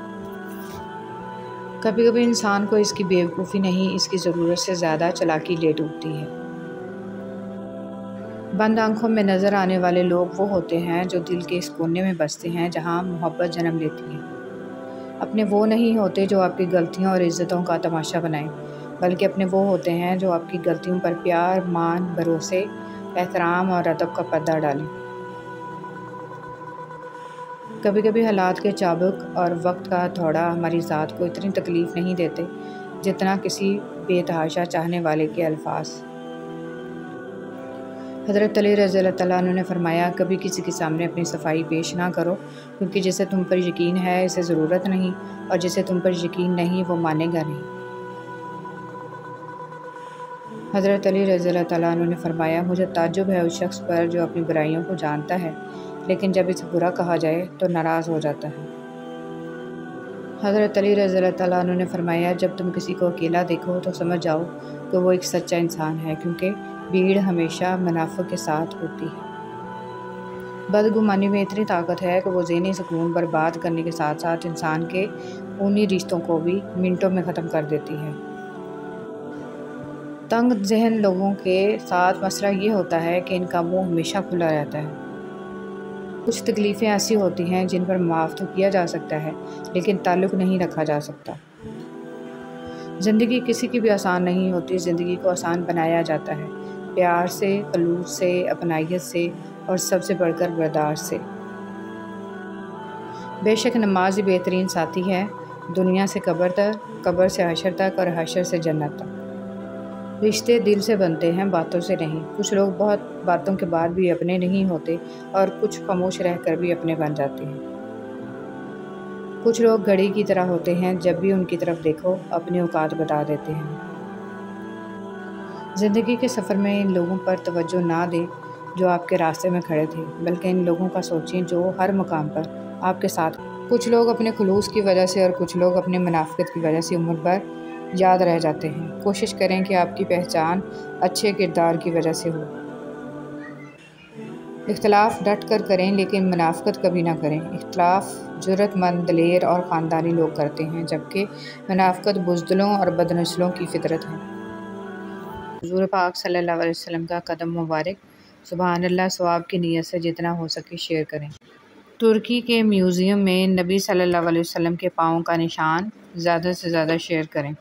کبھی کبھی انسان کو اس کی بے وقوفی نہیں، اس کی ضرورت سے زیادہ چالاکی لے ڈوبتی ہے۔ بند آنکھوں میں نظر آنے والے لوگ وہ ہوتے ہیں جو دل کے اس کونے میں بستے ہیں جہاں محبت جنم لیتی ہے۔ اپنے وہ نہیں ہوتے جو آپ کی غلطیوں اور عزتوں کا تماشا بنائیں، بلکہ اپنے وہ ہوتے ہیں جو آپ کی غلطیوں پر پیار، مان، بھروسے، احترام اور ادب کا پردہ ڈالیں۔ کبھی کبھی حالات کے چابک اور وقت کا تھوڑا ہماری ذات کو اتنی تکلیف نہیں دیتے جتنا کسی بے تحاشا چاہنے والے کے الفاظ۔ حضرت علی رضی اللہ تعالیٰ عنہ نے فرمایا، کبھی کسی کے سامنے اپنی صفائی پیش نہ کرو، کیونکہ جسے تم پر یقین ہے اسے ضرورت نہیں، اور جسے تم پر یقین نہیں وہ مانے گا نہیں۔ حضرت علی رضی اللہ تعالیٰ عنہ نے فرمایا، مجھے تعجب ہے اس شخص پر جو اپنی برائیوں کو جانتا ہے لیکن جب اسے برا کہا جائے تو ناراض ہو جاتا ہے۔ حضرت علی رضی اللہ تعالیٰ عنہ نے فرمایا، جب تم کسی کو اکیلا دیکھو تو سمجھ جاؤ کہ وہ ایک سچا انسان ہے، کیونکہ بھیڑ ہمیشہ منافق کے ساتھ ہوتی ہے۔ بدگمانی میں اتنی طاقت ہے کہ وہ ذہنی سکون برباد کرنے کے ساتھ ساتھ انسان کے خونی رشتوں کو بھی منٹوں میں ختم کر دیتی ہے۔ تنگ ذہن لوگوں کے ساتھ مسئلہ یہ ہوتا ہے کہ ان کا منہ ہمیشہ کھلا رہتا ہے۔ کچھ تکلیفیں ایسی ہوتی ہیں جن پر معاف تو کیا جا سکتا ہے لیکن تعلق نہیں رکھا جا سکتا۔ زندگی کسی کی بھی آسان نہیں ہوتی، زندگی کو آسان بنایا جاتا ہے پیار سے، خلوص سے، اپنائیت سے اور سب سے بڑھ کر برداشت سے۔ بے شک نماز ہی بہترین ساتھی ہے، دنیا سے قبر تک، قبر سے حشر تک اور حشر سے جنت تک۔ رشتے دل سے بنتے ہیں، باتوں سے نہیں۔ کچھ لوگ بہت باتوں کے بعد بھی اپنے نہیں ہوتے اور کچھ خاموش رہ کر بھی اپنے بن جاتے ہیں۔ کچھ لوگ گھڑی کی طرح ہوتے ہیں، جب بھی ان کی طرف دیکھو اپنی اوقات بتا دیتے ہیں۔ زندگی کے سفر میں ان لوگوں پر توجہ نہ دیں جو آپ کے راستے میں کھڑے تھے، بلکہ ان لوگوں کا سوچیں جو ہر مقام پر آپ کے ساتھ۔ کچھ لوگ اپنے خلوص کی وجہ سے اور کچھ لوگ اپنے منافقت کی وجہ سے عمر بھر یاد رہ جاتے ہیں۔ کوشش کریں کہ آپ کی پہچان اچھے کردار کی وجہ سے ہو۔ اختلاف ڈٹ کر کریں لیکن منافقت کبھی نہ کریں۔ اختلاف جرأت مند، دلیر اور خاندانی لوگ کرتے ہیں، جبکہ منافقت بزدلوں اور بدنسلوں کی فطرت ہے۔ حضور پاک صلی اللہ علیہ وسلم کا قدم مبارک۔ سبحان اللہ، ثواب کی نیت سے جتنا ہو سکے شیئر کریں۔ ترکی کے میوزیم میں نبی صلی اللہ علیہ وسلم کے پاؤں کا نشان، زیادہ سے زیادہ شیئر کریں۔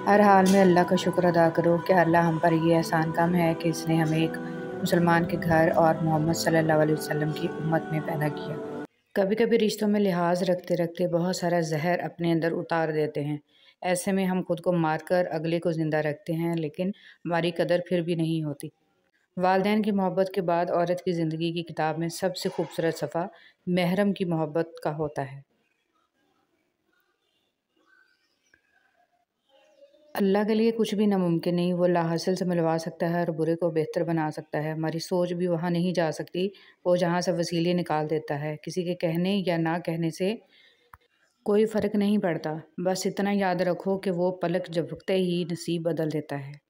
ہر حال میں اللہ کا شکر ادا کرو کہ اللہ ہم پر یہ احسان کم ہے کہ اس نے ہمیں ایک مسلمان کے گھر اور محمد صلی اللہ علیہ وسلم کی امت میں پیدا کیا۔ کبھی کبھی رشتوں میں لحاظ رکھتے رکھتے بہت سارا زہر اپنے اندر اتار دیتے ہیں۔ ایسے میں ہم خود کو مار کر اگلے کو زندہ رکھتے ہیں، لیکن ہماری قدر پھر بھی نہیں ہوتی۔ والدین کی محبت کے بعد عورت کی زندگی کی کتاب میں سب سے خوبصورت صفحہ محرم کی محبت کا ہوتا ہے۔ اللہ کے لیے کچھ بھی ناممکن نہیں، وہ لاحاصل سے ملوا سکتا ہے اور برے کو بہتر بنا سکتا ہے۔ ہماری سوچ بھی وہاں نہیں جا سکتی، وہ جہاں سے وسیلے نکال دیتا ہے۔ کسی کے کہنے یا نہ کہنے سے کوئی فرق نہیں پڑتا، بس اتنا یاد رکھو کہ وہ پلک جھپکتے ہی نصیب بدل دیتا ہے۔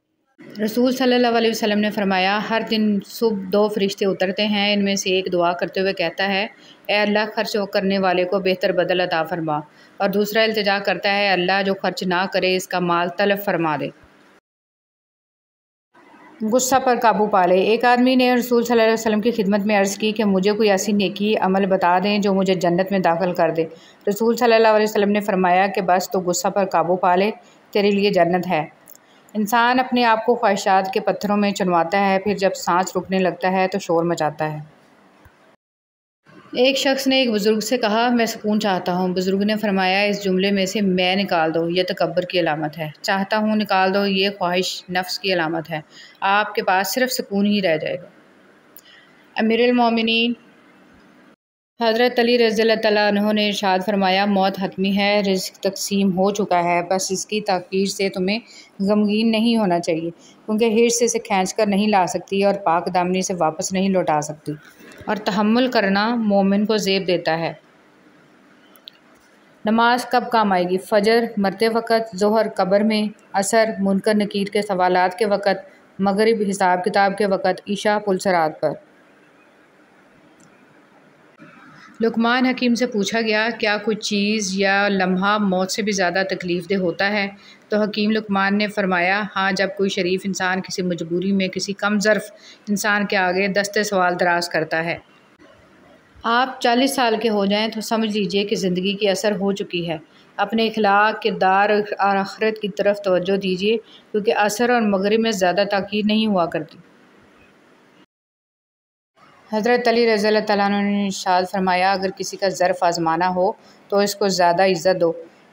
رسول صلی اللہ علیہ وسلم نے فرمایا، ہر دن صبح 2 فرشتے اترتے ہیں، ان میں سے ایک دعا کرتے ہوئے کہتا ہے، اے اللہ خرچ کرنے والے کو بہتر بدل عطا فرما، اور دوسرا التجا کرتا ہے، اللہ جو خرچ نہ کرے اس کا مال تلف فرما دے۔ غصہ پر قابو پا لے۔ ایک آدمی نے رسول صلی اللہ علیہ وسلم کی خدمت میں عرض کی کہ مجھے کوئی ایسی نیکی عمل بتا دیں جو مجھے جنت میں داخل کر دے۔ رسول صلی اللہ علیہ وسلم نے فرمایا کہ بس تو غصہ پر قابو پا لے، تیرے لیے جنت ہے۔ انسان اپنے آپ کو خواہشات کے پتھروں میں چنواتا ہے، پھر جب سانس رکنے لگتا ہے تو شور مچاتا ہے۔ ایک شخص نے ایک بزرگ سے کہا، میں سکون چاہتا ہوں۔ بزرگ نے فرمایا، اس جملے میں سے میں نکال دو، یہ تکبر کی علامت ہے۔ چاہتا ہوں نکال دو، یہ خواہش نفس کی علامت ہے۔ آپ کے پاس صرف سکون ہی رہ جائے گا۔ امیر المومنین حضرت علی رضی اللہ تعالیٰ عنہ نے ارشاد فرمایا، موت حتمی ہے، رزق تقسیم ہو چکا ہے، بس اس کی تاخیر سے تمہیں غمگین نہیں ہونا چاہیے، کیونکہ حرص اسے کھینچ کر نہیں لا سکتی اور پاک دامنی سے واپس نہیں لوٹا سکتی، اور تحمل کرنا مومن کو زیب دیتا ہے۔ نماز کب کام آئے گی؟ فجر مرتے وقت، ظہر قبر میں، عصر منکر نکیر کے سوالات کے وقت، مغرب حساب کتاب کے وقت، عشاء پل صراط پر۔ لقمان حکیم سے پوچھا گیا، کیا کوئی چیز یا لمحہ موت سے بھی زیادہ تکلیف دہ ہوتا ہے؟ تو حکیم لقمان نے فرمایا، ہاں، جب کوئی شریف انسان کسی مجبوری میں کسی کم ظرف انسان کے آگے دستے سوال دراز کرتا ہے۔ آپ 40 سال کے ہو جائیں تو سمجھ لیجئے کہ زندگی کی اثر ہو چکی ہے۔ اپنے اخلاق، کردار اور آخرت کی طرف توجہ دیجئے، کیونکہ عصر اور مغرب میں زیادہ تاخیر نہیں ہوا کرتی۔ حضرت علی رضی اللہ تعالیٰ عنہ نے ارشاد فرمایا، اگر کسی کا ظرف آزمانا ہو تو اس کو زیادہ عزت دو۔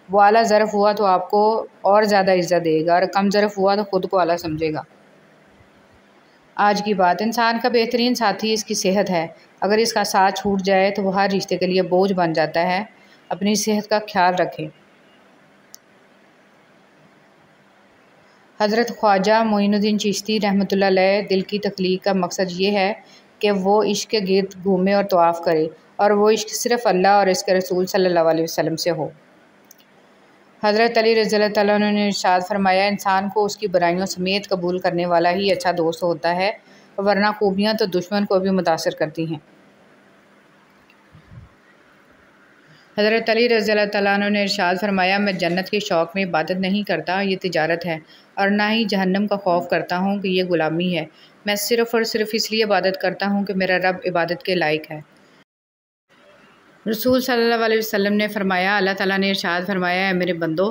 وہ اعلیٰ ظرف ہوا تو آپ کو اور زیادہ عزت دے گا، اور کم ظرف ہوا تو خود کو اعلیٰ سمجھے گا۔ آج کی بات، انسان کا بہترین ساتھی اس کی صحت ہے۔ اگر اس کا ساتھ چھوٹ جائے تو وہ ہر رشتے کے لیے بوجھ بن جاتا ہے۔ اپنی صحت کا خیال رکھیں۔ حضرت خواجہ معین الدین چشتی رحمۃ اللہ علیہ، دل کی تخلیق کا مقصد یہ ہے کہ وہ عشق کے گرد گھومے اور طواف کرے، اور وہ عشق صرف اللہ اور اس کے رسول صلی اللہ علیہ وسلم سے ہو۔ حضرت علی رضی اللہ تعالیٰ عنہ نے ارشاد فرمایا، انسان کو اس کی برائیوں سمیت قبول کرنے والا ہی اچھا دوست ہوتا ہے، ورنہ خوبیاں تو دشمن کو بھی متاثر کرتی ہیں۔ حضرت علی رضی اللہ تعالیٰ عنہ نے ارشاد فرمایا، میں جنت کے شوق میں عبادت نہیں کرتا، یہ تجارت ہے، اور نہ ہی جہنم کا خوف کرتا ہوں کہ یہ غلامی ہے۔ میں صرف اور صرف اس لیے عبادت کرتا ہوں کہ میرا رب عبادت کے لائق ہے۔ رسول صلی اللہ علیہ وسلم نے فرمایا، اللہ تعالیٰ نے ارشاد فرمایا، اے میرے بندو،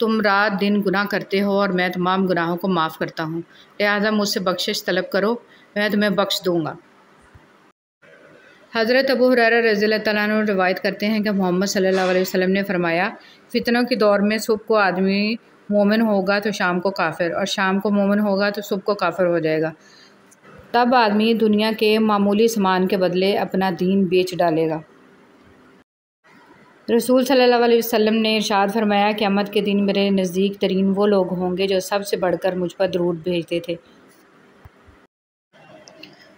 تم رات دن گناہ کرتے ہو اور میں تمام گناہوں کو معاف کرتا ہوں، لہٰذا مجھ سے بخشش طلب کرو، میں تمہیں بخش دوں گا۔ حضرت ابو ہریرہ رضی اللہ تعالیٰ عنہ روایت کرتے ہیں کہ محمد صلی اللہ علیہ وسلم نے فرمایا، فتنوں کے دور میں صبح کو آدمی مومن ہوگا تو شام کو کافر، اور شام کو مومن ہوگا تو صبح کو کافر ہو جائے گا۔ تب آدمی دنیا کے معمولی سامان کے بدلے اپنا دین بیچ ڈالے گا۔ رسول صلی اللہ علیہ وسلم نے ارشاد فرمایا، قیامت کے دن میرے نزدیک ترین وہ لوگ ہوں گے جو سب سے بڑھ کر مجھ پر درود بھیجتے تھے۔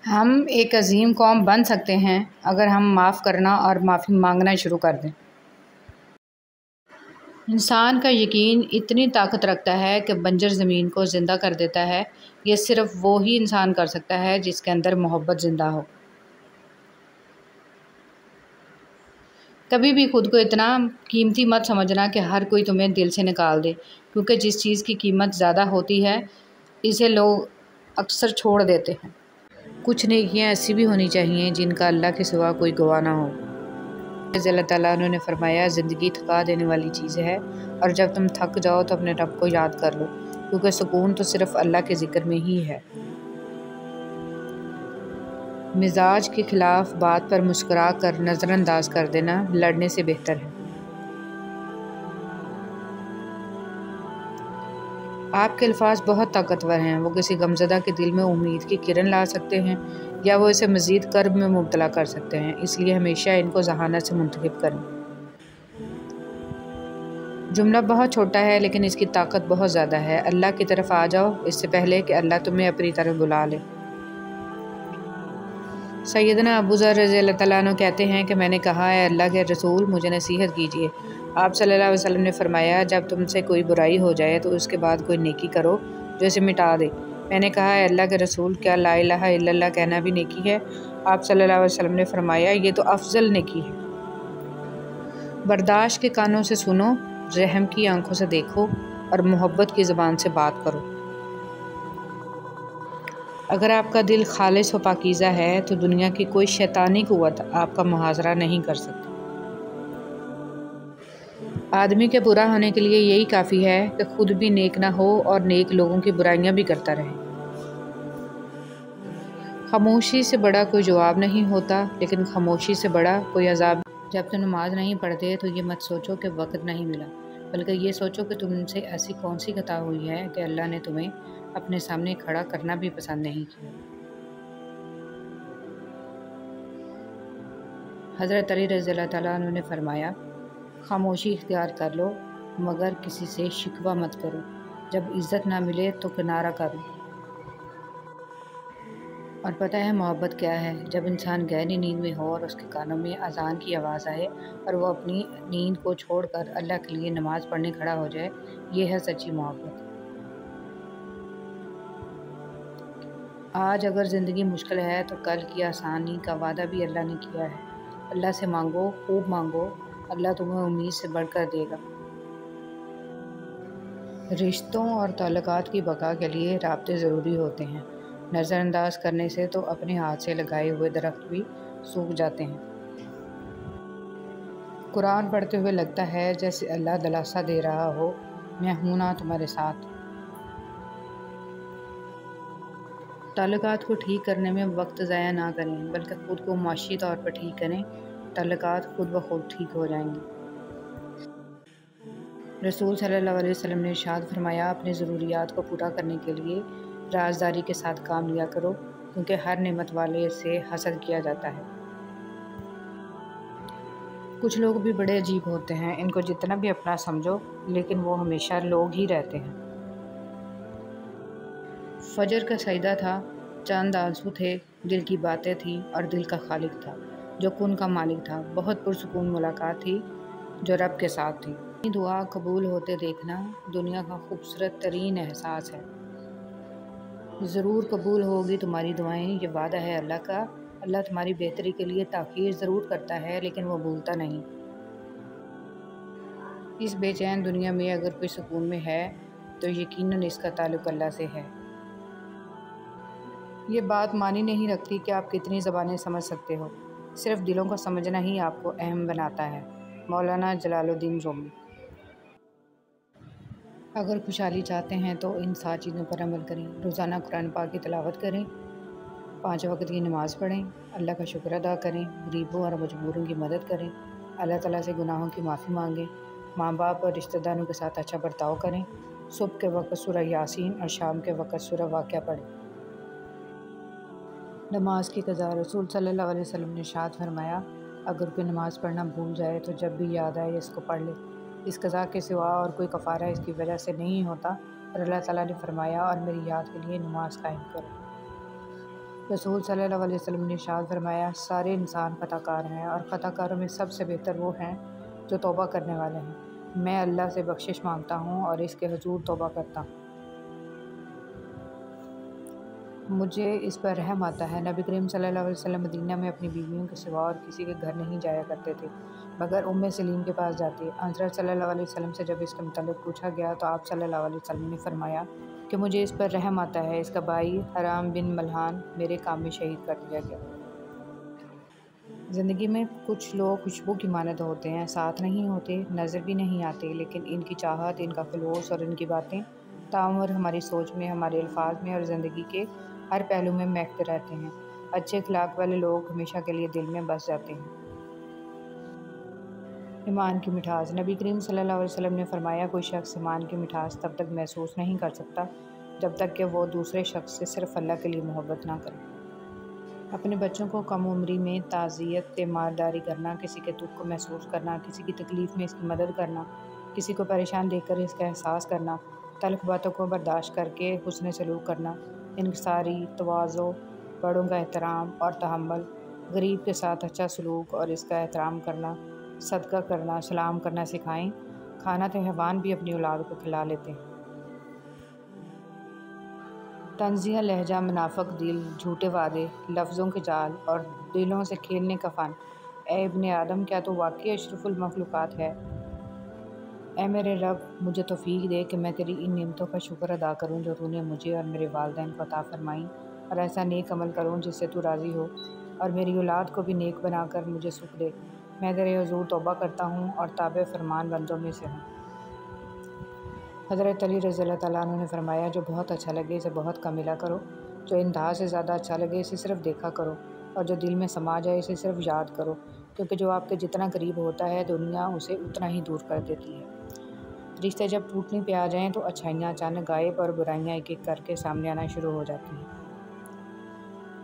ہم ایک عظیم قوم بن سکتے ہیں اگر ہم معاف کرنا اور معافی مانگنا شروع کر دیں۔ انسان کا یقین اتنی طاقت رکھتا ہے کہ بنجر زمین کو زندہ کر دیتا ہے۔ یہ صرف وہی انسان کر سکتا ہے جس کے اندر محبت زندہ ہو۔ کبھی بھی خود کو اتنا قیمتی مت سمجھنا کہ ہر کوئی تمہیں دل سے نکال دے، کیونکہ جس چیز کی قیمت زیادہ ہوتی ہے اسے لوگ اکثر چھوڑ دیتے ہیں۔ کچھ نیکیاں ایسی بھی ہونی چاہیے جن کا اللہ کے سوا کوئی گواہ نہ ہو۔ رضی اللہ تعالیٰ عنہ نے فرمایا، زندگی تھکا دینے والی چیز ہے، اور جب تم تھک جاؤ تو اپنے رب کو یاد کر لو، کیونکہ سکون تو صرف اللہ کے ذکر میں ہی ہے۔ مزاج کے خلاف بات پر مسکرا کر نظر انداز کر دینا لڑنے سے بہتر ہے۔ آپ کے الفاظ بہت طاقتور ہیں، وہ کسی غمزدہ کے دل میں امید کی کرن لا سکتے ہیں، یا وہ اسے مزید کرب میں مبتلا کر سکتے ہیں، اس لیے ہمیشہ ان کو ذہانت سے منتخب کریں۔ جملہ بہت چھوٹا ہے لیکن اس کی طاقت بہت زیادہ ہے، اللہ کی طرف آ جاؤ اس سے پہلے کہ اللہ تمہیں اپنی طرف بلا لے۔ سیدنا ابو ذر رضی اللہ تعالیٰ عنہ کہتے ہیں کہ میں نے کہا، اے اللہ کے رسول، مجھے نصیحت کیجیے۔ آپ صلی اللہ علیہ وسلم نے فرمایا، جب تم سے کوئی برائی ہو جائے تو اس کے بعد کوئی نیکی کرو جو اسے مٹا دے۔ میں نے کہا، اے اللہ کے رسول، کیا لا الہ الا اللہ کہنا بھی نیکی ہے؟ آپ صلی اللہ علیہ وسلم نے فرمایا، یہ تو افضل نیکی ہے۔ برداشت کے کانوں سے سنو، رحم کی آنکھوں سے دیکھو، اور محبت کی زبان سے بات کرو۔ اگر آپ کا دل خالص و پاکیزہ ہے تو دنیا کی کوئی شیطانی قوت آپ کا محاصرہ نہیں کر سکتی۔ آدمی کے برا ہونے کے لیے یہی کافی ہے کہ خود بھی نیک نہ ہو اور نیک لوگوں کی برائیاں بھی کرتا رہے۔ خاموشی سے بڑا کوئی جواب نہیں ہوتا، لیکن خاموشی سے بڑا کوئی عذاب۔ جب تم نماز نہیں پڑھتے تو یہ مت سوچو کہ وقت نہیں ملا، بلکہ یہ سوچو کہ تم سے ایسی کون سی خطا ہوئی ہے کہ اللہ نے تمہیں اپنے سامنے کھڑا کرنا بھی پسند نہیں کیا۔ حضرت علی رضی اللہ تعالیٰ عنہ نے فرمایا، خاموشی اختیار کر لو مگر کسی سے شکوہ مت کرو، جب عزت نہ ملے تو کنارہ کرو۔ اور پتہ ہے محبت کیا ہے؟ جب انسان گہری نیند میں ہو اور اس کے کانوں میں اذان کی آواز آئے اور وہ اپنی نیند کو چھوڑ کر اللہ کے لیے نماز پڑھنے کھڑا ہو جائے، یہ ہے سچی محبت۔ آج اگر زندگی مشکل ہے تو کل کی آسانی کا وعدہ بھی اللہ نے کیا ہے۔ اللہ سے مانگو، خوب مانگو، اللہ تمہیں امید سے بڑھ کر دے گا۔ رشتوں اور تعلقات کی بقا کے لیے رابطے ضروری ہوتے ہیں۔ نظر انداز کرنے سے تو اپنے ہاتھ سے لگائے ہوئے درخت بھی سوکھ جاتے ہیں۔ قرآن پڑھتے ہوئے لگتا ہے جیسے اللہ دلاسا دے رہا ہو، میں ہوں نا تمہارے ساتھ۔ تعلقات کو ٹھیک کرنے میں وقت ضائع نہ کریں، بلکہ خود کو معاشی طور پر ٹھیک کریں، تعلقات خود بخود ٹھیک ہو جائیں گے۔ رسول صلی اللہ علیہ وسلم نے ارشاد فرمایا، اپنی ضروریات کو پورا کرنے کے لیے رازداری کے ساتھ کام لیا کرو، کیونکہ ہر نعمت والے سے حسد کیا جاتا ہے۔ کچھ لوگ بھی بڑے عجیب ہوتے ہیں، ان کو جتنا بھی اپنا سمجھو لیکن وہ ہمیشہ لوگ ہی رہتے ہیں۔ فجر کا سجدہ تھا، چاند آنسو تھے، دل کی باتیں تھیں اور دل کا خالق تھا جو کن کا مالک تھا۔ بہت پرسکون ملاقات تھی جو رب کے ساتھ تھی۔ دعا قبول ہوتے دیکھنا دنیا کا خوبصورت ترین احساس ہے۔ ضرور قبول ہوگی تمہاری دعائیں، یہ وعدہ ہے اللہ کا۔ اللہ تمہاری بہتری کے لیے تاخیر ضرور کرتا ہے، لیکن وہ بھولتا نہیں۔ اس بے چین دنیا میں اگر کوئی سکون میں ہے تو یقیناً اس کا تعلق اللہ سے ہے۔ یہ بات معنی نہیں رکھتی کہ آپ کتنی زبانیں سمجھ سکتے ہو، صرف دلوں کو سمجھنا ہی آپ کو اہم بناتا ہے۔ مولانا جلال الدین رومی۔ اگر خوشحالی چاہتے ہیں تو ان 7 چیزوں پر عمل کریں۔ روزانہ قرآن پاک کی تلاوت کریں، 5 وقت کی نماز پڑھیں، اللہ کا شکر ادا کریں، غریبوں اور مجبوروں کی مدد کریں، اللہ تعالیٰ سے گناہوں کی معافی مانگیں، ماں باپ اور رشتہ داروں کے ساتھ اچھا برتاؤ کریں، صبح کے وقت سورہ یاسین اور شام کے وقت سورہ واقعہ پڑھیں۔ نماز کی قضا۔ رسول صلی اللہ علیہ وسلم نے ارشاد فرمایا، اگر کوئی نماز پڑھنا بھول جائے تو جب بھی یاد آئے اس کو پڑھ لے، اس قضا کے سوا اور کوئی کفارہ اس کی وجہ سے نہیں ہوتا۔ اور اللہ تعالیٰ نے فرمایا، اور میری یاد کے لیے نماز قائم کرو۔ رسول صلی اللہ علیہ وسلم نے ارشاد فرمایا، سارے انسان خطا کار ہیں اور خطا کاروں میں سب سے بہتر وہ ہیں جو توبہ کرنے والے ہیں۔ میں اللہ سے بخشش مانگتا ہوں اور اس کے حضور توبہ کرتا ہوں۔ مجھے اس پر رحم آتا ہے۔ نبی کریم صلی اللہ علیہ وسلم مدینہ میں اپنی بیویوں کے سوا اور کسی کے گھر نہیں جایا کرتے تھے مگر سلیم کے پاس جاتے۔ حضرت صلی اللہ علیہ وسلم سے جب اس کے متعلق پوچھا گیا تو آپ صلی اللہ علیہ وسلم نے فرمایا کہ مجھے اس پر رحم آتا ہے، اس کا بھائی حرام بن ملحان میرے کام میں شہید کر دیا گیا۔ زندگی میں کچھ لوگ خوشبو کی مانند ہوتے ہیں، ساتھ نہیں ہوتے، نظر بھی نہیں آتے، لیکن ان کی چاہت، ان کا خلوص اور ان کی باتیں تاعمر ہماری سوچ میں، ہمارے الفاظ میں اور زندگی کے ہر پہلو میں مہکتے رہتے ہیں۔ اچھے اخلاق والے لوگ ہمیشہ کے لیے دل میں بس جاتے ہیں۔ ایمان کی مٹھاس۔ نبی کریم صلی اللہ علیہ وسلم نے فرمایا، کوئی شخص ایمان کی مٹھاس تب تک محسوس نہیں کر سکتا جب تک کہ وہ دوسرے شخص سے صرف اللہ کے لیے محبت نہ کرے۔ اپنے بچوں کو کم عمری میں تعزیت مالداری کرنا، کسی کے دکھ کو محسوس کرنا، کسی کی تکلیف میں اس کی مدد کرنا، کسی کو پریشان دیکھ کر اس کا احساس کرنا، تلخ باتوں کو برداشت کر کے حسن سلوک کرنا، انکساری، تواضع، بڑوں کا احترام اور تحمل، غریب کے ساتھ اچھا سلوک اور اس کا احترام کرنا، صدقہ کرنا، سلام کرنا سکھائیں۔ کھانا تو حیوان بھی اپنی اولاد کو کھلا لیتے ہیں۔ طنزیہ لہجہ، منافق دل، جھوٹے وعدے، لفظوں کے جال اور دلوں سے کھیلنے کا فن۔ اے ابن آدم، کیا تو واقعی اشرف المخلوقات ہے؟ اے میرے رب، مجھے توفیق دے کہ میں تیری ان نعمتوں کا شکر ادا کروں جو تو نے مجھے اور میرے والدین کو عطا فرمائیں، اور ایسا نیک عمل کروں جس سے تو راضی ہو، اور میری اولاد کو بھی نیک بنا کر مجھے سکھ دے۔ میں تیرے حضور توبہ کرتا ہوں اور تابع فرمان بندوں میں سے ہوں۔ حضرت علی رضی اللہ تعالیٰ عنہ نے فرمایا، جو بہت اچھا لگے اسے بہت کم ملا کرو، جو انتہا سے زیادہ اچھا لگے اسے صرف دیکھا کرو، اور جو دل میں سما جائے اسے صرف یاد کرو، کیونکہ جو آپ کے جتنا قریب ہوتا ہے دنیا اسے اتنا ہی دور کر دیتی ہے۔ رشتے جب ٹوٹنے پہ آ جائیں تو اچھائیاں اچانک غائب اور برائیاں ایک ایک کر کے سامنے آنا شروع ہو جاتی ہیں۔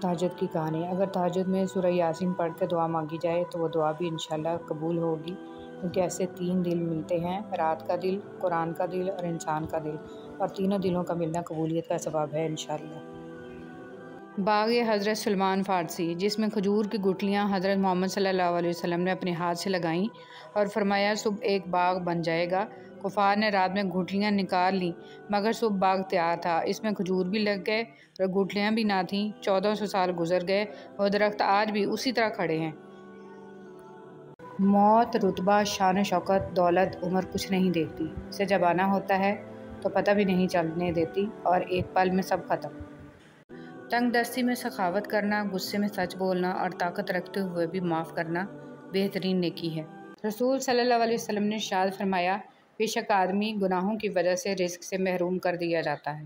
تہجد کی کہانی۔ اگر تہجد میں سورہ یاسین پڑھ کے دعا مانگی جائے تو وہ دعا بھی انشاءاللہ قبول ہوگی، کیونکہ ایسے 3 دل ملتے ہیں، رات کا دل، قرآن کا دل اور انسان کا دل، اور تینوں دلوں کا ملنا قبولیت کا سبب ہے انشاءاللہ۔ باغ حضرت سلمان فارسی، جس میں کھجور کی گٹلیاں حضرت محمد صلی اللہ علیہ وسلم نے اپنے ہاتھ سے لگائیں اور فرمایا صبح ایک باغ بن جائے گا۔ کفار نے رات میں گٹلیاں نکال لیں مگر صبح باغ تیار تھا، اس میں کھجور بھی لگ گئے اور گٹلیاں بھی نہ تھیں۔ 1400 سال گزر گئے، وہ درخت آج بھی اسی طرح کھڑے ہیں۔ موت، رتبہ، شان و شوکت، دولت، عمر کچھ نہیں دیکھتی، اسے جب آنا ہوتا ہے تو پتہ بھی نہیں چلنے دیتی اور ایک پل میں سب ختم۔ تنگ دستی میں سخاوت کرنا، غصے میں سچ بولنا اور طاقت رکھتے ہوئے بھی معاف کرنا بہترین نیکی ہے۔ رسول صلی اللہ علیہ وسلم نے ارشاد فرمایا، بے شک آدمی گناہوں کی وجہ سے رزق سے محروم کر دیا جاتا ہے۔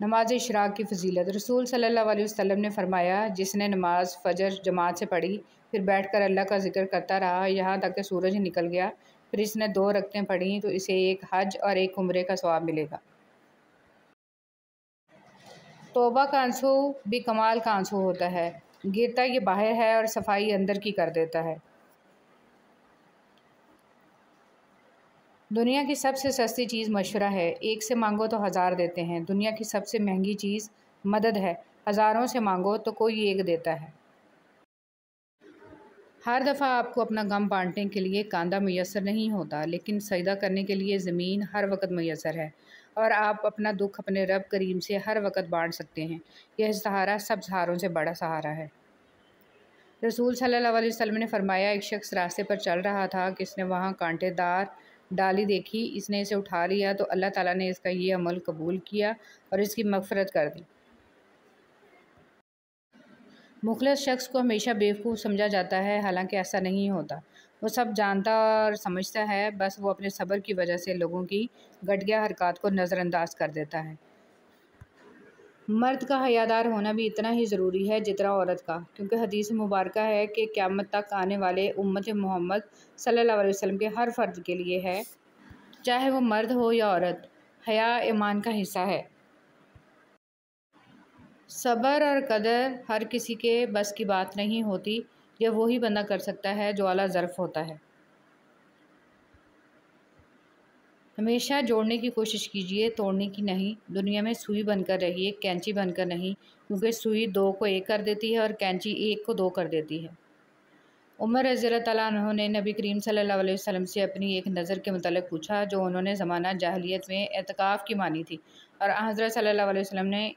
نماز اشراق کی فضیلت۔ رسول صلی اللہ علیہ وسلم نے فرمایا، جس نے نماز فجر جماعت سے پڑھی، پھر بیٹھ کر اللہ کا ذکر کرتا رہا یہاں تک کہ سورج نکل گیا، پھر اس نے 2 رکعتیں پڑھیں تو اسے ایک حج اور ایک عمرے کا ثواب ملے گا۔ توبہ کا آنسو بھی کمال کا آنسو ہوتا ہے، گرتا یہ باہر ہے اور صفائی اندر کی کر دیتا ہے۔ دنیا کی سب سے سستی چیز مشورہ ہے، ایک سے مانگو تو 1000 دیتے ہیں۔ دنیا کی سب سے مہنگی چیز مدد ہے، ہزاروں سے مانگو تو کوئی ایک دیتا ہے۔ ہر دفعہ آپ کو اپنا غم بانٹنے کے لیے کاندھا میسر نہیں ہوتا، لیکن سجدہ کرنے کے لیے زمین ہر وقت میسر ہے، اور آپ اپنا دکھ اپنے رب کریم سے ہر وقت بانٹ سکتے ہیں۔ یہ سہارا سب سہاروں سے بڑا سہارا ہے۔ رسول صلی اللہ علیہ وسلم نے فرمایا، ایک شخص راستے پر چل رہا تھا کہ اس نے وہاں کانٹے دار ڈالی دیکھی، اس نے اسے اٹھا لیا تو اللہ تعالیٰ نے اس کا یہ عمل قبول کیا اور اس کی مغفرت کر دی۔ مخلص شخص کو ہمیشہ بیوقوف سمجھا جاتا ہے، حالانکہ ایسا نہیں ہوتا، وہ سب جانتا اور سمجھتا ہے، بس وہ اپنے صبر کی وجہ سے لوگوں کی گھٹیا حرکات کو نظر انداز کر دیتا ہے۔ مرد کا حیادار ہونا بھی اتنا ہی ضروری ہے جتنا عورت کا، کیونکہ حدیث مبارکہ ہے کہ قیامت تک آنے والے امت محمد صلی اللہ علیہ وسلم کے ہر فرد کے لیے ہے، چاہے وہ مرد ہو یا عورت، حیا ایمان کا حصہ ہے۔ صبر اور قدر ہر کسی کے بس کی بات نہیں ہوتی، یہ وہی بندہ کر سکتا ہے جو اعلیٰ ظرف ہوتا ہے۔ ہمیشہ جوڑنے کی کوشش کیجیے، توڑنے کی نہیں۔ دنیا میں سوئی بن کر رہیے، کینچی بن کر نہیں، کیونکہ سوئی 2 کو 1 کر دیتی ہے اور کینچی 1 کو 2 کر دیتی ہے۔ عمر رضی اللہ تعالیٰ عنہ نے نبی کریم صلی اللہ علیہ وسلم سے اپنی ایک نظر کے متعلق پوچھا جو انہوں نے زمانہ جاہلیت میں اعتکاف کی مانی تھی، اور حضرت صلی اللہ علیہ وسلم نے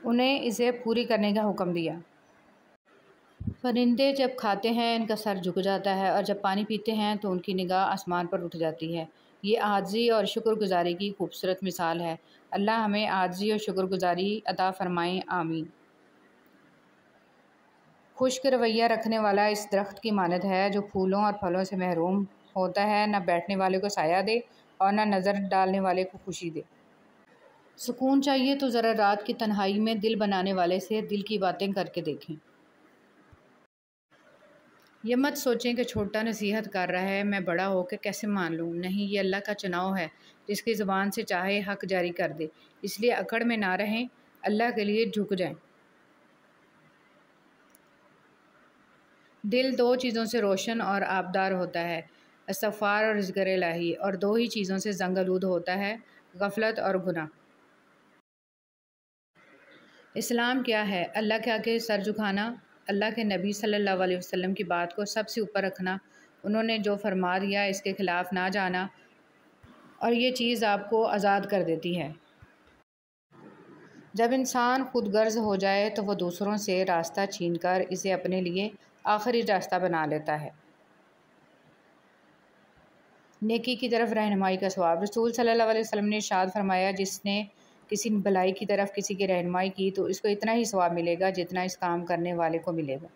انہیں اسے پوری کرنے کا حکم دیا۔ پرندے جب کھاتے ہیں ان کا سر جھک جاتا ہے، اور جب پانی پیتے ہیں تو ان کی نگاہ آسمان پر اٹھ جاتی ہے۔ یہ عاجزی اور شکر گزاری کی خوبصورت مثال ہے۔ اللہ ہمیں عاجزی اور شکر گزاری عطا فرمائے، آمین۔ خشک رویہ رکھنے والا اس درخت کی مانند ہے جو پھولوں اور پھلوں سے محروم ہوتا ہے، نہ بیٹھنے والے کو سایہ دے اور نہ نظر ڈالنے والے کو خوشی دے۔ سکون چاہیے تو ذرا رات کی تنہائی میں دل بنانے والے سے دل کی باتیں کر کے دیکھیں۔ یہ مت سوچیں کہ چھوٹا نصیحت کر رہا ہے، میں بڑا ہو کے کیسے مان لوں۔ نہیں، یہ اللہ کا چناؤ ہے، جس کی زبان سے چاہے حق جاری کر دے، اس لیے اکڑ میں نہ رہیں، اللہ کے لیے جھک جائیں۔ دل 2 چیزوں سے روشن اور آبدار ہوتا ہے، استغفار اور ذکر الہی، اور 2 ہی چیزوں سے زنگ آلود ہوتا ہے، غفلت اور گناہ۔ اسلام کیا ہے؟ اللہ کے آگے سر جھکانا، اللہ کے نبی صلی اللہ علیہ وسلم کی بات کو سب سے اوپر رکھنا، انہوں نے جو فرما دیا اس کے خلاف نہ جانا، اور یہ چیز آپ کو آزاد کر دیتی ہے۔ جب انسان خود غرض ہو جائے تو وہ دوسروں سے راستہ چھین کر اسے اپنے لیے آخری راستہ بنا لیتا ہے۔ نیکی کی طرف رہنمائی کا ثواب۔ رسول صلی اللہ علیہ وسلم نے ارشاد فرمایا، جس نے کسی بھلائی کی طرف کسی کی رہنمائی کی تو اس کو اتنا ہی ثواب ملے گا جتنا اس کام کرنے والے کو ملے گا۔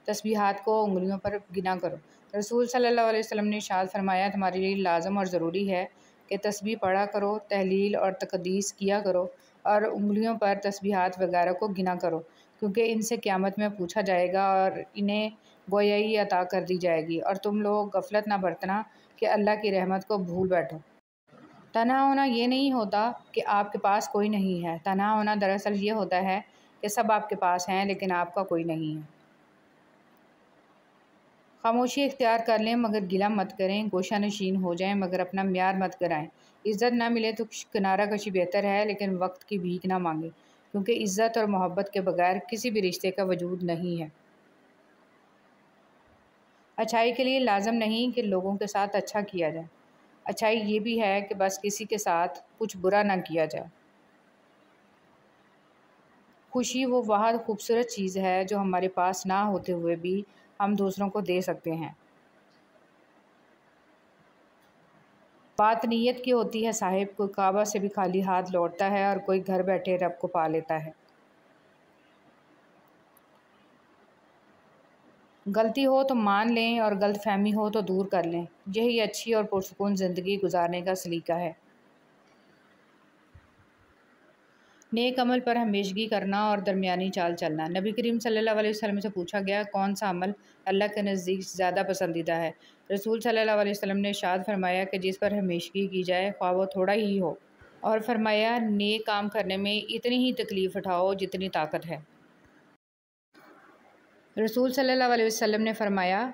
تسبیحات کو انگلیوں پر گنا کرو۔ رسول صلی اللہ علیہ وسلم نے ارشاد فرمایا، تمہارے لیے لازم اور ضروری ہے کہ تسبیح پڑھا کرو، تحلیل اور تقدیس کیا کرو اور انگلیوں پر تسبیحات وغیرہ کو گنا کرو، کیونکہ ان سے قیامت میں پوچھا جائے گا اور انہیں گویائی عطا کر دی جائے گی، اور تم لوگ غفلت نہ برتنا کہ اللہ کی رحمت کو بھول بیٹھو۔ تنہا ہونا یہ نہیں ہوتا کہ آپ کے پاس کوئی نہیں ہے، تنہا ہونا دراصل یہ ہوتا ہے کہ سب آپ کے پاس ہیں لیکن آپ کا کوئی نہیں ہے۔ خاموشی اختیار کر لیں مگر گلہ مت کریں، گوشہ نشین ہو جائیں مگر اپنا معیار مت گرائیں۔ عزت نہ ملے تو کنارہ کشی بہتر ہے، لیکن وقت کی بھیک نہ مانگیں، کیونکہ عزت اور محبت کے بغیر کسی بھی رشتے کا وجود نہیں ہے۔ اچھائی کے لیے لازم نہیں کہ لوگوں کے ساتھ اچھا کیا جائے، اچھائی یہ بھی ہے کہ بس کسی کے ساتھ کچھ برا نہ کیا جائے۔ خوشی وہ واحد خوبصورت چیز ہے جو ہمارے پاس نہ ہوتے ہوئے بھی ہم دوسروں کو دے سکتے ہیں۔ بات نیت کی ہوتی ہے صاحب، کوئی کعبہ سے بھی خالی ہاتھ لوٹتا ہے اور کوئی گھر بیٹھے رب کو پا لیتا ہے۔ غلطی ہو تو مان لیں اور غلط فہمی ہو تو دور کر لیں، یہی اچھی اور پرسکون زندگی گزارنے کا سلیقہ ہے۔ نیک عمل پر ہمیشگی کرنا اور درمیانی چال چلنا۔ نبی کریم صلی اللہ علیہ وسلم سے پوچھا گیا، کون سا عمل اللہ کے نزدیک زیادہ پسندیدہ ہے؟ رسول صلی اللہ علیہ وسلم نے ارشاد فرمایا کہ جس پر ہمیشگی کی جائے خواہ وہ تھوڑا ہی ہو، اور فرمایا نیک کام کرنے میں اتنی ہی تکلیف اٹھاؤ جتنی طاقت ہے۔ رسول صلی اللہ علیہ وسلم نے فرمایا،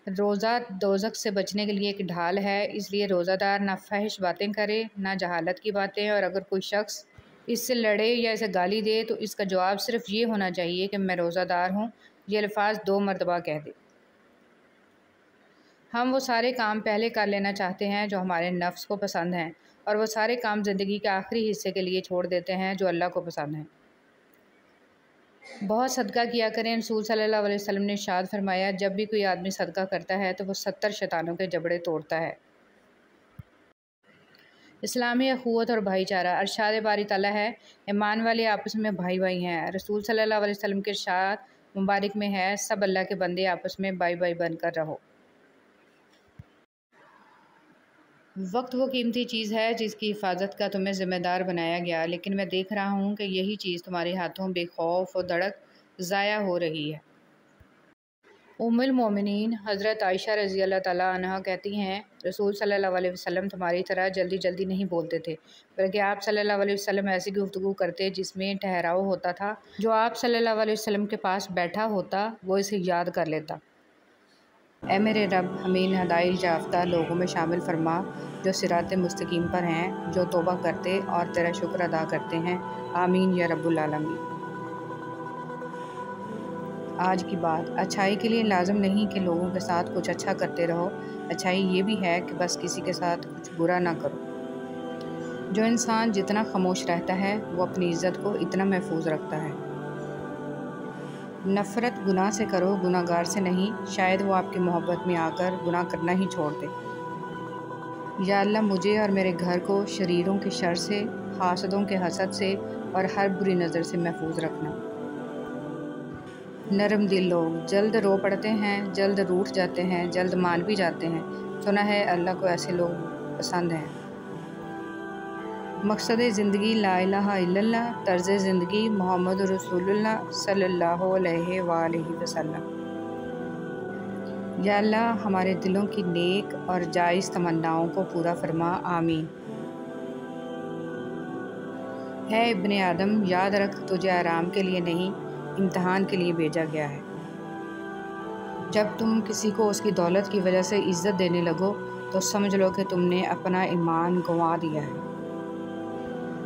روزہ دوزخ سے بچنے کے لیے ایک ڈھال ہے، اس لیے روزہ دار نہ فحش باتیں کرے نہ جہالت کی باتیں، اور اگر کوئی شخص اس سے لڑے یا اسے گالی دے تو اس کا جواب صرف یہ ہونا چاہیے کہ میں روزہ دار ہوں، یہ الفاظ 2 مرتبہ کہہ دے۔ ہم وہ سارے کام پہلے کر لینا چاہتے ہیں جو ہمارے نفس کو پسند ہیں، اور وہ سارے کام زندگی کے آخری حصے کے لیے چھوڑ دیتے ہیں جو اللہ کو پسند ہیں۔ بہت صدقہ کیا کریں۔ رسول صلی اللہ علیہ وسلم نے ارشاد فرمایا، جب بھی کوئی آدمی صدقہ کرتا ہے تو وہ 70 شیطانوں کے جبڑے توڑتا ہے۔ اسلامی اخوت اور بھائی چارہ۔ ارشاد باری تعالیٰ ہے، ایمان والے آپس میں بھائی بھائی ہیں۔ رسول صلی اللہ علیہ وسلم کے ارشاد مبارک میں ہے، سب اللہ کے بندے آپس میں بھائی بھائی بن کر رہو۔ وقت وہ قیمتی چیز ہے جس کی حفاظت کا تمہیں ذمہ دار بنایا گیا، لیکن میں دیکھ رہا ہوں کہ یہی چیز تمہارے ہاتھوں بے خوف و دڑک ضائع ہو رہی ہے۔ ام المومنین حضرت عائشہ رضی اللہ تعالیٰ عنہا کہتی ہیں، رسول صلی اللہ علیہ وسلم تمہاری طرح جلدی جلدی نہیں بولتے تھے، بلکہ آپ صلی اللہ علیہ وسلم ایسی گفتگو کرتے جس میں ٹھہراؤ ہوتا تھا، جو آپ صلی اللہ علیہ وسلم کے پاس بیٹھا ہوتا وہ اسے یاد کر لیتا۔ اے میرے رب، ہمیں ان ہدایت یافتہ لوگوں میں شامل فرما جو صراط مستقیم پر ہیں، جو توبہ کرتے اور تیرا شکر ادا کرتے ہیں۔ آمین یا رب العالمین۔ آج کی بات۔ اچھائی کے لیے لازم نہیں کہ لوگوں کے ساتھ کچھ اچھا کرتے رہو، اچھائی یہ بھی ہے کہ بس کسی کے ساتھ کچھ برا نہ کرو۔ جو انسان جتنا خاموش رہتا ہے وہ اپنی عزت کو اتنا محفوظ رکھتا ہے۔ نفرت گناہ سے کرو، گناہ گار سے نہیں، شاید وہ آپ کی محبت میں آ کر گناہ کرنا ہی چھوڑ دے۔ یا اللہ مجھے اور میرے گھر کو شریروں کے شر سے، حاسدوں کے حسد سے اور ہر بری نظر سے محفوظ رکھنا۔ نرم دل لوگ جلد رو پڑتے ہیں، جلد روٹھ جاتے ہیں، جلد مان بھی جاتے ہیں۔ سنا ہے اللہ کو ایسے لوگ پسند ہیں۔ مقصد زندگی لا الہ الا اللہ، طرز زندگی محمد رسول اللہ صلی اللہ علیہ وآلہ وسلم۔ یا اللہ ہمارے دلوں کی نیک اور جائز تمناؤں کو پورا فرما، آمین۔ ہے ابن آدم، یاد رکھ تجھے آرام کے لیے نہیں امتحان کے لیے بھیجا گیا ہے۔ جب تم کسی کو اس کی دولت کی وجہ سے عزت دینے لگو تو سمجھ لو کہ تم نے اپنا ایمان گنوا دیا ہے۔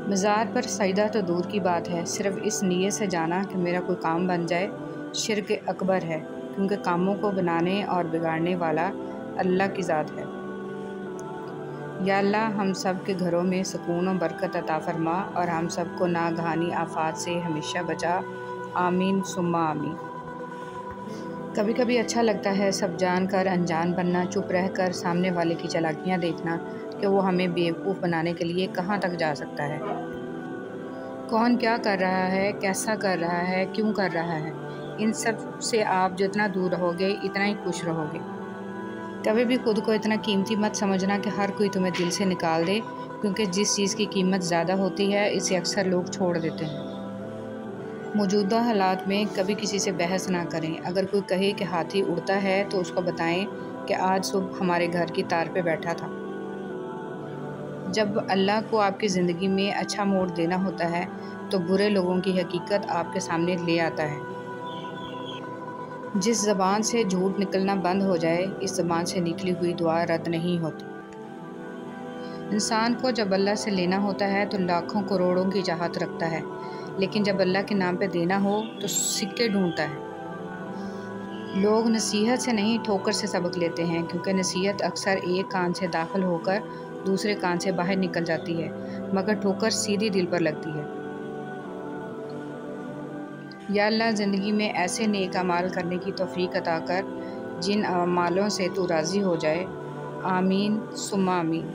مزار پر سجدہ تو دور کی بات ہے، صرف اس نیت سے جانا کہ میرا کوئی کام بن جائے شرک اکبر ہے، کیونکہ کاموں کو بنانے اور بگاڑنے والا اللہ کی ذات ہے۔ یا اللہ ہم سب کے گھروں میں سکون و برکت عطا فرما اور ہم سب کو ناگہانی آفات سے ہمیشہ بچا، آمین ثم آمین۔ کبھی کبھی اچھا لگتا ہے سب جان کر انجان بننا، چپ رہ کر سامنے والے کی چالاکیاں دیکھنا کہ وہ ہمیں بیوقوف بنانے کے لیے کہاں تک جا سکتا ہے، کون کیا کر رہا ہے، کیسا کر رہا ہے، کیوں کر رہا ہے۔ ان سب سے آپ جتنا دور رہو گے اتنا ہی خوش رہو گے۔ کبھی بھی خود کو اتنا قیمتی مت سمجھنا کہ ہر کوئی تمہیں دل سے نکال دے، کیونکہ جس چیز کی قیمت زیادہ ہوتی ہے اسے اکثر لوگ چھوڑ دیتے ہیں۔ موجودہ حالات میں کبھی کسی سے بحث نہ کریں۔ اگر کوئی کہے کہ ہاتھی اڑتا ہے تو اس کو بتائیں کہ آج صبح ہمارے گھر کی تار پہ بیٹھا تھا۔ جب اللہ کو آپ کی زندگی میں اچھا موڑ دینا ہوتا ہے تو برے لوگوں کی حقیقت آپ کے سامنے لے آتا ہے۔ جس زبان سے جھوٹ نکلنا بند ہو جائے، اس زبان سے نکلی ہوئی دعا رد نہیں ہوتی۔ انسان کو جب اللہ سے لینا ہوتا ہے تو لاکھوں کروڑوں کی چاہت رکھتا ہے، لیکن جب اللہ کے نام پہ دینا ہو تو سکے ڈھونڈتا ہے۔ لوگ نصیحت سے نہیں ٹھوکر سے سبق لیتے ہیں، کیونکہ نصیحت اکثر ایک کان سے داخل ہو کر دوسرے کان سے باہر نکل جاتی ہے، مگر ٹھوکر سیدھی دل پر لگتی ہے۔ یا اللہ، زندگی میں ایسے نیک اعمال کرنے کی توفیق عطا کر جن اعمالوں سے تو راضی ہو جائے۔ آمین ثم آمین۔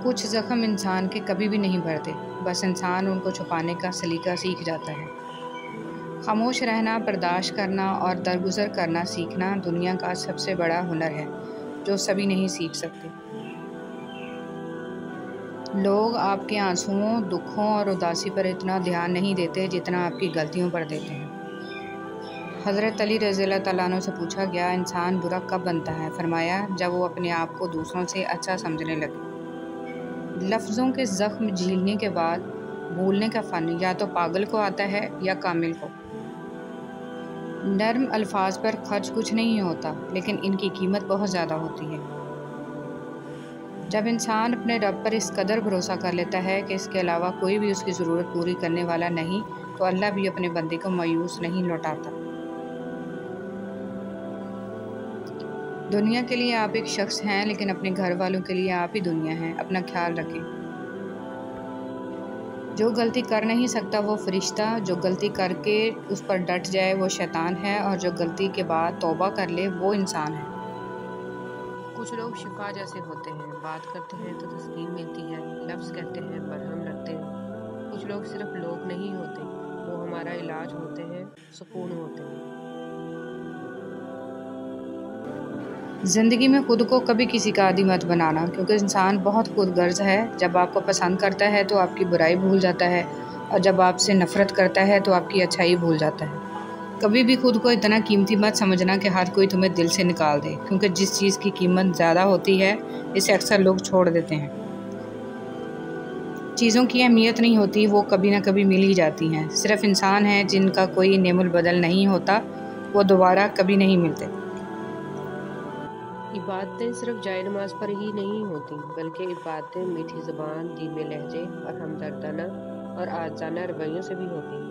کچھ زخم انسان کے کبھی بھی نہیں بھرتے، بس انسان ان کو چھپانے کا سلیقہ سیکھ جاتا ہے۔ خاموش رہنا، برداشت کرنا اور درگزر کرنا سیکھنا دنیا کا سب سے بڑا ہنر ہے جو سبھی نہیں سیکھ سکتے۔ لوگ آپ کے آنسوؤں، دکھوں اور اداسی پر اتنا دھیان نہیں دیتے جتنا آپ کی غلطیوں پر دیتے ہیں۔ حضرت علی رضی اللہ تعالیٰ عنہ سے پوچھا گیا، انسان برا کب بنتا ہے؟ فرمایا، جب وہ اپنے آپ کو دوسروں سے اچھا سمجھنے لگے۔ لفظوں کے زخم جھیلنے کے بعد بھولنے کا فن یا تو پاگل کو آتا ہے یا کامل کو۔ نرم الفاظ پر خرچ کچھ نہیں ہوتا، لیکن ان کی قیمت بہت زیادہ ہوتی ہے۔ جب انسان اپنے رب پر اس قدر بھروسہ کر لیتا ہے کہ اس کے علاوہ کوئی بھی اس کی ضرورت پوری کرنے والا نہیں، تو اللہ بھی اپنے بندے کو مایوس نہیں لوٹاتا۔ دنیا کے لیے آپ ایک شخص ہیں، لیکن اپنے گھر والوں کے لیے آپ ہی دنیا ہیں۔ اپنا خیال رکھیں۔ جو غلطی کر نہیں سکتا وہ فرشتہ، جو غلطی کر کے اس پر ڈٹ جائے وہ شیطان ہے، اور جو غلطی کے بعد توبہ کر لے وہ انسان ہے۔ کچھ لوگ شفا جیسے ہوتے ہیں، بات کرتے ہیں تو تسکین ملتی ہے، لفظ کہتے ہیں برہم لگتے ہیں۔ کچھ لوگ صرف لوگ نہیں ہوتے، وہ ہمارا علاج ہوتے ہیں، سکون ہوتے ہیں۔ زندگی میں خود کو کبھی کسی کا عادی مت بنانا، کیونکہ انسان بہت خود غرض ہے۔ جب آپ کو پسند کرتا ہے تو آپ کی برائی بھول جاتا ہے، اور جب آپ سے نفرت کرتا ہے تو آپ کی اچھائی بھول جاتا ہے۔ کبھی بھی خود کو اتنا قیمتی مت سمجھنا کہ ہر کوئی تمہیں دل سے نکال دے، کیونکہ جس چیز کی قیمت زیادہ ہوتی ہے اسے اکثر لوگ چھوڑ دیتے ہیں۔ چیزوں کی اہمیت نہیں ہوتی، وہ کبھی نہ کبھی مل ہی جاتی ہیں۔ صرف انسان ہیں جن کا کوئی نعم البدل نہیں ہوتا، وہ دوبارہ کبھی نہیں ملتے۔ عبادتیں صرف جائے نماز پر ہی نہیں ہوتی، بلکہ عبادتیں میٹھی زبان، دھیمے لہجے اور ہمدردانہ اور عاجزانہ رویوں سے بھی ہوتی ہیں۔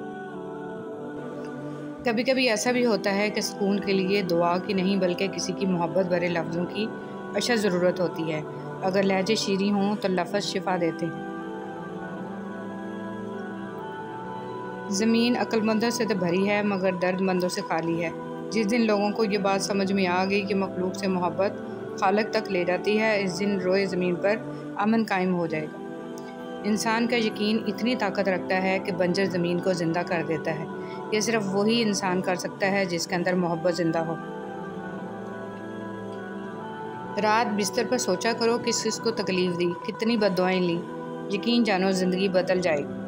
کبھی کبھی ایسا بھی ہوتا ہے کہ سکون کے لیے دعا کی نہیں بلکہ کسی کی محبت بھرے لفظوں کی اشد ضرورت ہوتی ہے۔ اگر لہجے شیریں ہوں تو لفظ شفا دیتے ہیں۔ زمین عقل مندوں سے تو بھری ہے مگر درد مندوں سے خالی ہے۔ جس دن لوگوں کو یہ بات سمجھ میں آ گئی کہ مخلوق سے محبت خالق تک لے جاتی ہے، اس دن روئے زمین پر امن قائم ہو جائے گا۔ انسان کا یقین اتنی طاقت رکھتا ہے کہ بنجر زمین کو زندہ کر دیتا ہے۔ یہ صرف وہی انسان کر سکتا ہے جس کے اندر محبت زندہ ہو۔ رات بستر پر سوچا کرو کس کس کو تکلیف دی، کتنی بد دعائیں لیں، یقین جانو زندگی بدل جائے گی۔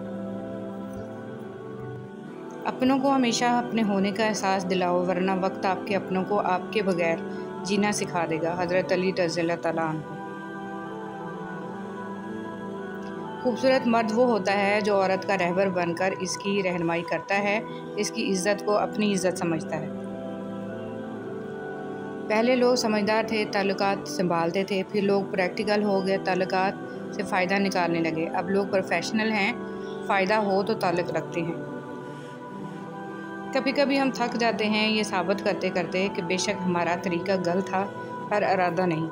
اپنوں کو ہمیشہ اپنے ہونے کا احساس دلاؤ، ورنہ وقت آپ کے اپنوں کو آپ کے بغیر جینا سکھا دے گا۔ حضرت علی رضی اللہ تعالیٰ عنہ۔ خوبصورت مرد وہ ہوتا ہے جو عورت کا رہبر بن کر اس کی رہنمائی کرتا ہے، اس کی عزت کو اپنی عزت سمجھتا ہے۔ پہلے لوگ سمجھدار تھے، تعلقات سنبھالتے تھے، پھر لوگ پریکٹیکل ہو گئے، تعلقات سے فائدہ نکالنے لگے۔ اب لوگ پروفیشنل ہیں، فائدہ ہو تو تعلق رکھتے ہیں۔ کبھی کبھی ہم تھک جاتے ہیں یہ ثابت کرتے کرتے کہ بے شک ہمارا طریقہ غلط تھا، پر ارادہ نہیں۔